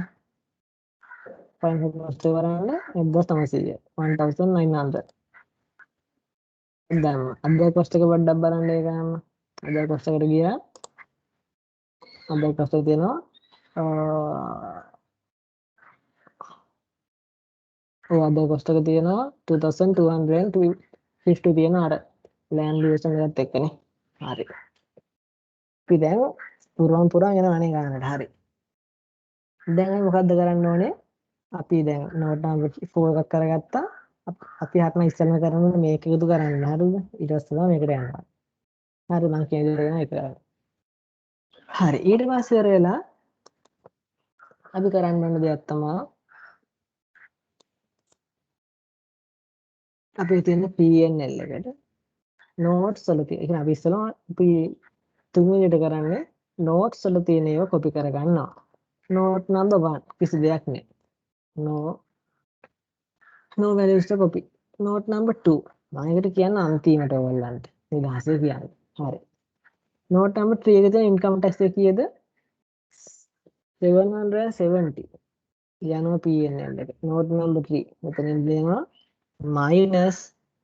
financial cost එක බලන්න 1900 1900. දැන් අධ්‍යාපන cost එක පොඩ්ඩක් බලන්න ඒක ගන්න. අධ්‍යාපන cost එකට ගියා. අධ්‍යාපන cost එක තියෙනවා අධ්‍යාපන cost එක තියෙනවා 2250 තියෙන අර land duration එකත් එක්කනේ. හරි. අපි දැන් පුරාන් යනවා නේ ගන්නට. හරි. දැන් අපි මොකද්ද කරන්න ඕනේ? අපි දැන් note number 4 එකක් කරගත්තා. අපි හත්ම ඉස්සෙල්ම කරන්නේ මේක එකතු කරන්න. හරිද? ඊට පස්සේ තමයි මේකට යනවා. හරි මම කියන දේ කරගෙන ඒක කරන්න. හරි. ඊට පස්සේ වෙලා අපි කරන්න ඕන දෙයක් තමයි අපි තියෙන PNL එකට notes වල තියෙන. ඒ කියන්නේ අපි ඉස්සෙල්ම අපි තුන්වෙනියට කරන්නේ notes වල තියෙන ඒවා copy කරගන්නවා. note number 1 කිසි දෙයක් නෑ. no values to copy. note number 2 මම ඒකට කියන්නේ අන්තිමට ඔයගොල්ලන්ට. නිදහසේ කියන්නේ. හරි. note number 3 එකේ තියෙන income tax එක කීයද? 770. යනවා PNL එක. note number 3 මෙතනින් දෙනවා minus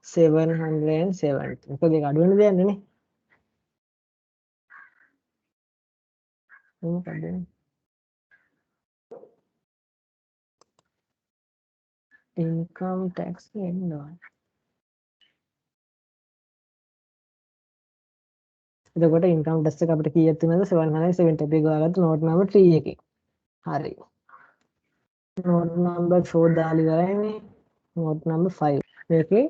770. මොකද ඒක අඩු වෙන දෙයක් නේ. මොකද income tax එන්නවා. එතකොට income tax එක අපිට කීයක් තියෙනවද? 770 අපි ගාගත්ත note number 3 එකේ. හරි. note number 4 දාලා ඉවරයිනේ. note number 5. මේකේ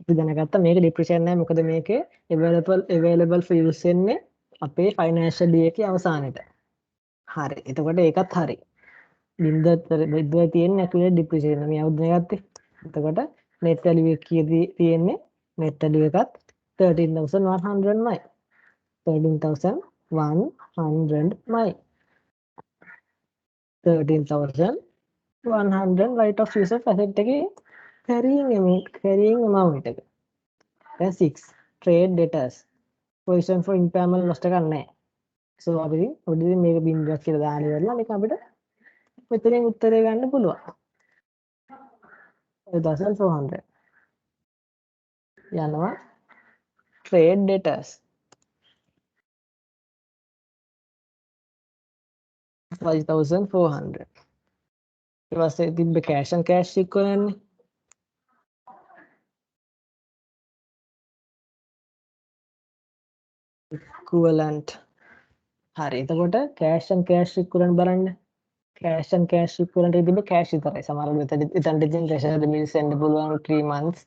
අපි දැනගත්තා මේක depreciation නෑ. මොකද මේකේ available for use වෙන්නේ අපේ financial year එකේ අවසානෙට. හරි. එතකොට ඒකත් හරි. බින්දුව තියෙන්නේ accurate depreciation මේ අවුරුද්දේ ගත්තේ. එතකොට net value එක කීයද තියෙන්නේ? net value එකත් 13100මයි. 13100මයි. 13100 right of use of asset එකේ carrying amount එක. දැන් 6 trade debtors provision for impairment loss එකක් නැහැ. so අපි ඔඩින් මේක බින්දුවක් කියලා දාන්න ඉවරලා මේක අපිට මෙතනින් උත්තරේ ගන්න පුළුවන්. 1400 යනවා trade debtors 5400. ඊට පස්සේ තිබ්බ cash and cash equivalent හරි. එතකොට cash and cash equivalent බලන්න. cash and cash equivalent එකේ තිබ්බ cash විතරයි. සමහර වෙලාවට එතන ඉතින් treasury bills එන්න පුළුවන් 3 months.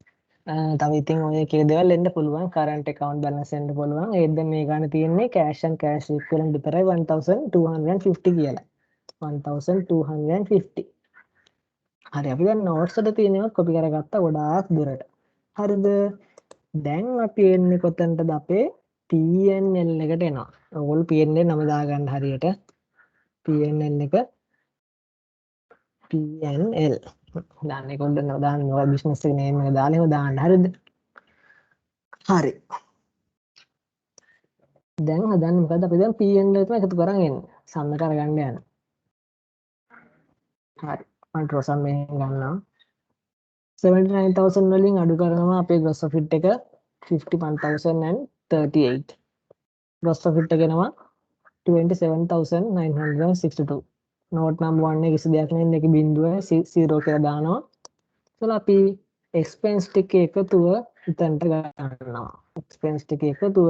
තව ඉතින් ඔය එක දේවල් එන්න පුළුවන්. current account balance එන්න පුළුවන්. ඒත් දැන් මේ ගන්න තියෙන්නේ cash and cash equivalent විතරයි 1250 කියලා. 1250. හරි අපි දැන් notes වල තියෙනවා copy කරගත්තා ගොඩාක් දුරට. හරිද? දැන් අපි එන්නේ කොතනටද අපේ PNL එකට එනවා. ඔයගොල්ලෝ PNL නම දාගන්න හරියට. PNL එක PNL දාන්න කොණ්ඩ දාන්න ඔය බිස්නස් එක නේම් එක දාලා එහෙම දාන්න හරිද? හරි. දැන් හදන්න මොකද අපි දැන් PNL එක එකතු කරන් එන්නේ. සම් එක අරගන්න යන්න. හරි. මම ට්‍රොසම් මෙහෙන් ගන්නවා. 79000 වලින් අඩු කරනවා අපේ gross profit එක 51038. gross profit එක එනවා 27962. note number 1 එක කිසි දෙයක් නෙන්නේ ඒක බිඳුව 0 කියලා දානවා. එතකොට අපි expense ටිකේ එකතුව එතනට ගන්නවා. expense ටිකේ එකතුව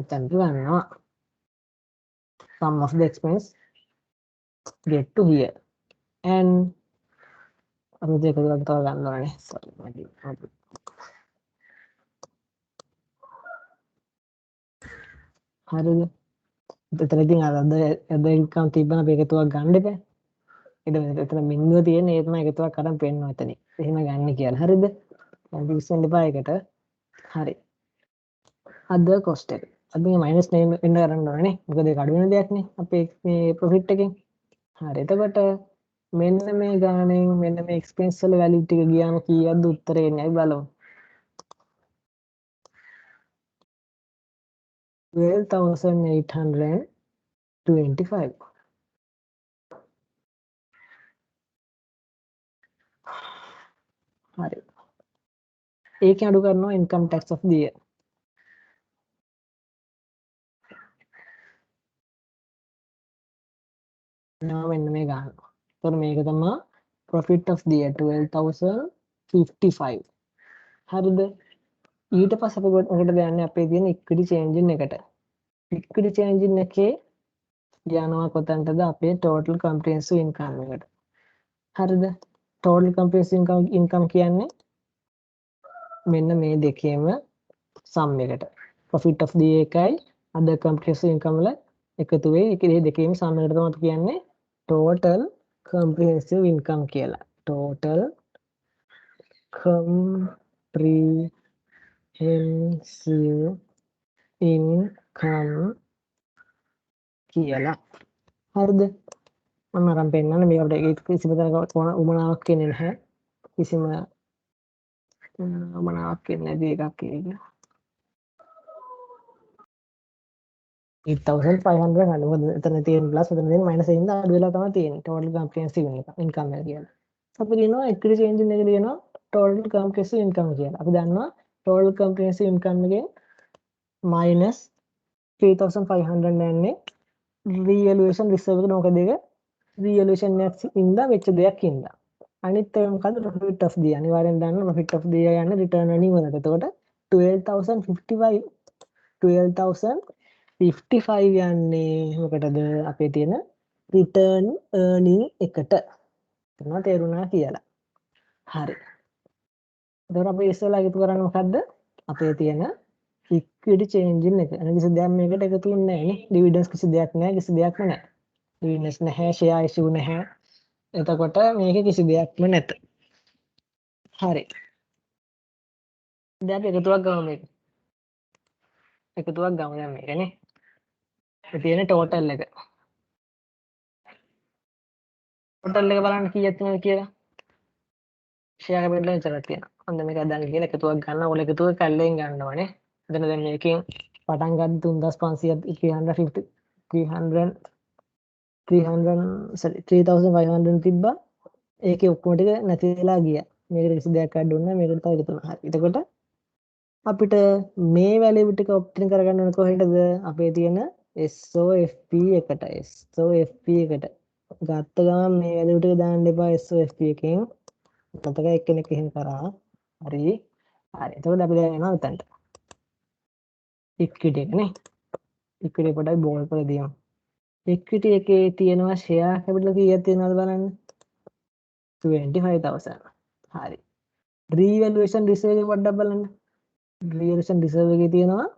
එතනට ගන්නවා. sum of the expense get to here and අපි දෙක දෙක තව ගන්න ඕනේ. sorry හරිද? එතන ඉතින් අද ඉන්කම් තිබ්බම අපි එකතුවක් ගන්න එපා. එතන බින්දුව තියෙන ඒ තමයි එකතුවක් අරන් පෙන්නනවා එතනින්. එහෙම ගන්න කියලා. හරිද? දැන් ඉස්සෙල්ලා එපා ඒකට. හරි. අද කොස්ට් එක. අපි මයිනස් නෙම වෙන්න කරන්න ඕනේ. මොකද ඒක අඩු වෙන දෙයක් නේ. අපේ මේ ප්‍රොෆිට් එකෙන්. හරි. එතකොට මෙන්න මේ ගාණෙන් මෙන්න මේ එක්ස්පෙන්ස් වල වැලියු ටික ගියාම කීයක්ද උත්තරේ එන්නේ? අපි බලමු. 12,825. හරි. ඒකෙන් අඩු කරනවා income tax of the year. නම මෙන්න මේ ගන්න. එතකොට මේක තමයි profit of the year 12,055. හරිද? ඊට පස්සේ අපි මොකටද යන්නේ අපේ තියෙන equity changing එකට. equity changing එකේ යනවා කොතනටද අපේ total comprehensive income එකට. හරිද? total comprehensive income කියන්නේ මෙන්න මේ දෙකේම sum එකට. profit of the year එකයි other comprehensive income වල එකතු වෙයි. ඒක දෙකේම sum එකට තමයි කියන්නේ total comprehensive income කියලා. total comprehensive income කියලා. හරිද? මම අරන් පෙන්නන්න මේ අපිට කිසිම තැනක උමනාවක් කියන්නේ නැහැ. කිසිම උමනාවක් කියන්නේ නැති එකක් ඒක. 8500 ගන්න. මොකද එතන තියෙන ප්ලස් එතන තියෙන මයිනස් එකෙන් අඩු වෙලා තමයි තියෙන්නේ. total comprehensive income එක කියලා. අපි කියනවා equity change එක කියනවා total comprehensive income කියලා. අපි දන්නවා total comprehensive income එකෙන් minus 3500 යන්නේ revaluation reserve එකට. මොකද ඒක revaluation එකක් ඉඳලා වෙච්ච දෙයක් ඉඳලා. අනිත් එක මොකද්ද? profit of the year. අනිවාර්යෙන් දන්න profit of the year යන්නේ return earning වලට. එතකොට 12,055 යන්නේ මොකටද? අපේ තියෙන return earning එකට. මොනවද තේරුණා කියලා. හරි. එතකොට අපි ඉස්සෙල්ලා එකතු කරන්නේ මොකද්ද? අපේ තියෙන equity changing එක. අනිත් කිසි දෙයක් මේකට එකතු වෙන්නේ නැහැ නේ. dividends කිසි දෙයක් නැහැ, කිසි දෙයක්ම නැහැ. dividends නැහැ, share issue නැහැ. එතකොට මේකේ කිසි දෙයක්ම නැත. හරි. දැන් අපි එකතුවක් ගමු මේක. එකතුවක් ගමු දැන් මේකනේ. මේ තියෙන total එක. total එක බලන්න කීයක් තියෙනවද කියලා. share capital විතරක් තියෙනවා. හොඳ මේක දැන් කියලා එකතුවක් ගන්න. ඕල එකතුව කල්ලෙන් ගන්නවනේ. එතන දැන් මේකෙන් පටන් ගන්න 3500 350 300 300 sorry 3500 තිබ්බා. ඒකේ ඔක්කොම ටික නැති වෙලා ගියා. මේකට කිසි දෙයක් අඩු නැහැ. මේකට තව එකතු වුණා. හරි. එතකොට අපිට මේ වැලියු ටික ඔප්ටින් කරගන්න ඕන කොහෙටද? අපේ තියෙන SOFP එකට. SOFP එකට. ගත්ත ගමන් මේ වැලියු ටික දාන්න එපා SOFP එකෙන්. මතක එක්කෙනෙක් එහෙම කරා. හරි. හරි. එතකොට අපි දැන් යනවා උතන්ට. equity එක නේ. equity පොඩ්ඩක් බෝල් කරලා දියමු. equity එකේ තියෙනවා share capital කීයක් තියෙනවද බලන්න. 25000. හරි. revaluation reserve එක පොඩ්ඩක් බලන්න. revaluation reserve එකේ තියෙනවා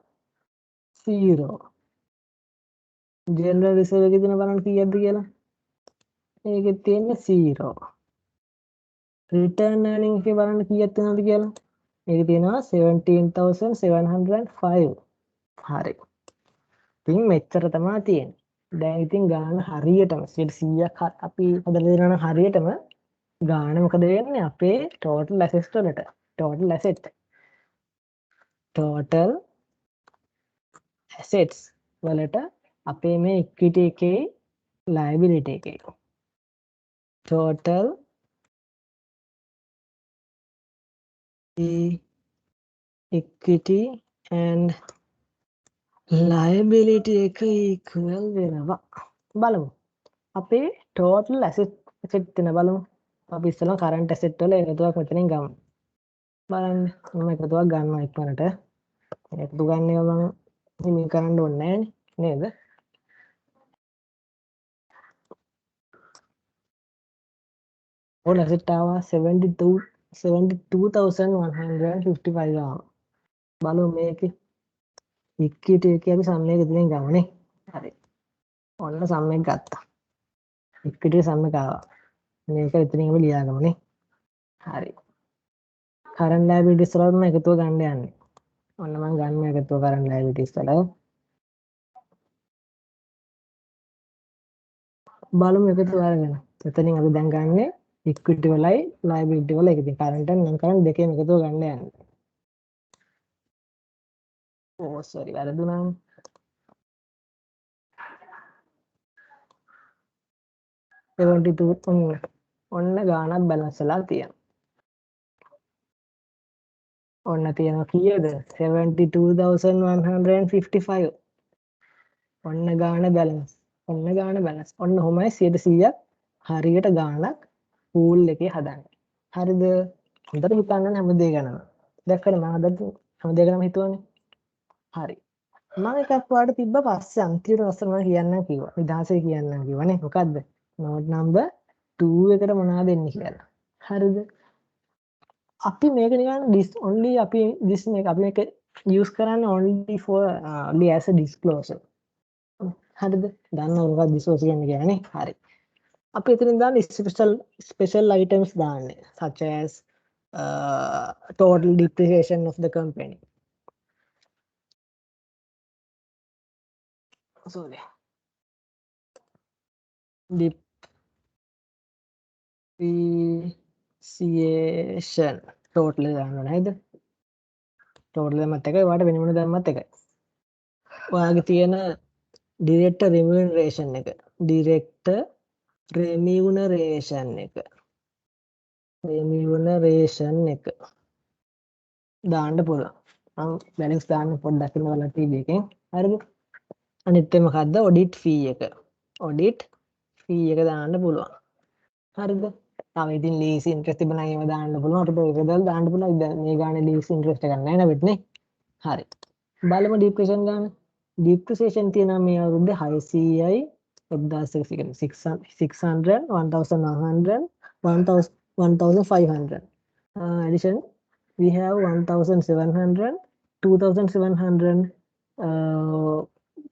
0. general reserve එකේ තියෙන බලන්න කීයක්ද කියලා. ඒකේ තියෙන්නේ 0. return earning එකේ බලන්න කීයක් තියෙනවද කියලා. ඒකේ තියෙනවා 17705. හරි. ඉතින් මෙච්චර තමයි තියෙන්නේ. දැන් ඉතින් ගාන හරියටම 100ක් අපි හදලා දෙනවා නම් හරියටම ගාන මොකද වෙන්නේ අපේ total assets වලට. total assets වලට අපේ මේ equity එකේ liability එකේ total equity and liability එක equal වෙනවා. බලමු. අපේ total asset තියෙන බලමු. අපි ඉස්සෙල්ලා current asset වල එකතුවක් මෙතනින් ගමු. බලන්න මම එකතුවක් ගන්නවා ඉක්මනට. එකතු ගන්න ඒවා මම හිමින් කරන්න ඕනේ නැහැ නේද? ඕන asset ආවා 72155 ආවා. බලමු මේකේ ඉක්විටි එකේ අපි සම් එක ඉදිරියෙන් ගමුනේ. හරි. ඔන්න සම් එක ගත්තා. ඉක්විටි සම් එක ආවා. මේක ඉතින් අපි ලියාගමුනේ. හරි. කරන්ට් ලයබිලිටිස් වලට මම එකතුව ගන්න යන්නේ. ඔන්න මම ගන්න එකතුව කරන්ට් ලයබිලිටිස් වල. බලමු එකතුව අරගෙන. එතනින් අපි දැන් ගන්නේ ඉක්විටි වලයි ලයබිලිටි වල එක. ඉතින් කරන්ට් and non කරන්ට් දෙකේම එකතුව ගන්න යන්නේ. ඕ සෝරි වැරදුනානේ. ඔන්න ගානක් බැලන්ස් වෙලා තියෙනවා. ඔන්න තියෙනවා කීයද? 72,155. ඔන්න ගාන බැලන්ස්. ඔන්න ගාන බැලන්ස්. ඔන්න ඔහොමයි 100%ක් හරියට ගානක් පූල් එකේ හදන්නේ. හරිද? හොඳට හිතන්න හැමදේ ගැනම. දැක්කද මම හදද්දි හැමදේ ගැනම හිතුවනේ. හරි. මම එකක් වාට තිබ්බ පස්සේ අන්තිමට රසම කියන්නම් කිව්වා. නිදහසේ කියන්නම් කිව්වනේ. මොකද්ද? නෝට් නම්බර් 2 එකට මොනවද දෙන්නේ කියලා. හරිද? අපි මේක නිකන් only අපි this මේක අපි මේක use කරන්නේ only for only as a disclosure. හරිද? දන්නවද මොකක්ද disclosure කියන්නේ නේ? හරි. අපි එතනින් දාන්නේ special items දාන්නේ such as total depreciation of the company. Sorry. Depreciation total දාන්න නේද? total දැම්මත් එකයි වාට වෙන වෙන දැම්මත් එකයි. ඔයාගේ තියෙන director remuneration එක. director remuneration එක. remuneration එක. දාන්න පුළුවන්. මම balance දාන්න පොඩ්ඩක් ඉන්න බලන්න TV එකෙන්. හරිද? අනිත් එක මොකද්ද? audit fee එක. audit fee එක දාන්න පුළුවන්. හරිද? තව ඉතින් lease interest තිබුණා ඒව දාන්න පුළුවන්. අපිට ඒක දාලා දාන්න පුළුවන්. දැන් මේ ගානේ lease interest එකක් නැහැ නේද වෙන්නේ? හරි. බලමු depreciation ගාන. depreciation තියෙනවා මේ අවුරුද්දේ 600යි 1600 600 1100 1500 addition we have 1700 2700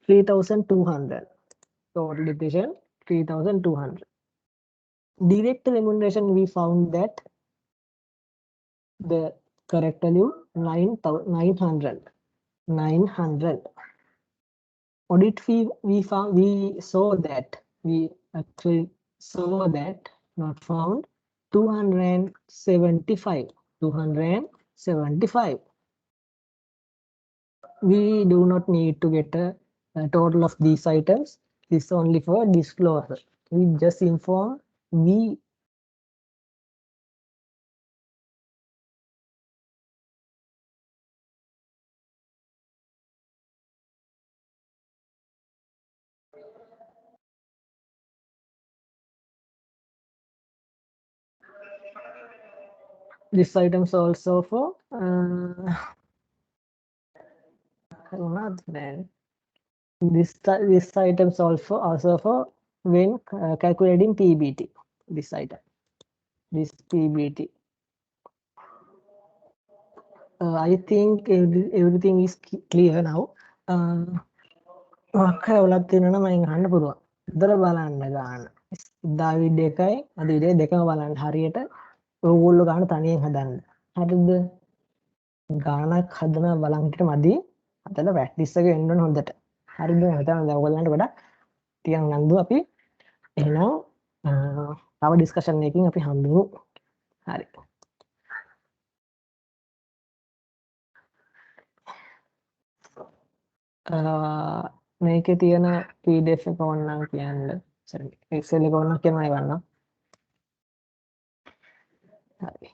3200 total depreciation 3200 direct remuneration we found that the correct value 900 audit fee we saw that we actually saw that not found 275 we do not need to get a total of these items. This is only for disclosure. We just inform we this items also for then this items also for when calculating PBT. This item, this PBT. I think everything is clear now. ඔක්කොලත් තියෙනවා මම අහන්න පුළුවන්. ඉතල බලන්න ගන්න. ඉදා වීඩියෝ එකයි අද වීඩියෝ දෙකම බලන්න හරියට ඕගොල්ලෝ ගන්න තනියෙන් හදන්න. හරිද? ගානක් හදන බලන් හිටියට මදි. අතල ප්‍රැක්ටිස් එක එන්න ඕන හොඳට. හරිද? මම හිතනවා දැන් ඔයගොල්ලන්ට ගොඩක් ටිකක් නන්දු අපි එහෙනම් තව ඩිස්කෂන් එකකින් අපි හම්බෙමු. හරි. මේකේ තියෙන PDF එක ඕනනම් කියන්න. sorry Excel එක ඕනනම් කියනවා එවන්න. හරි.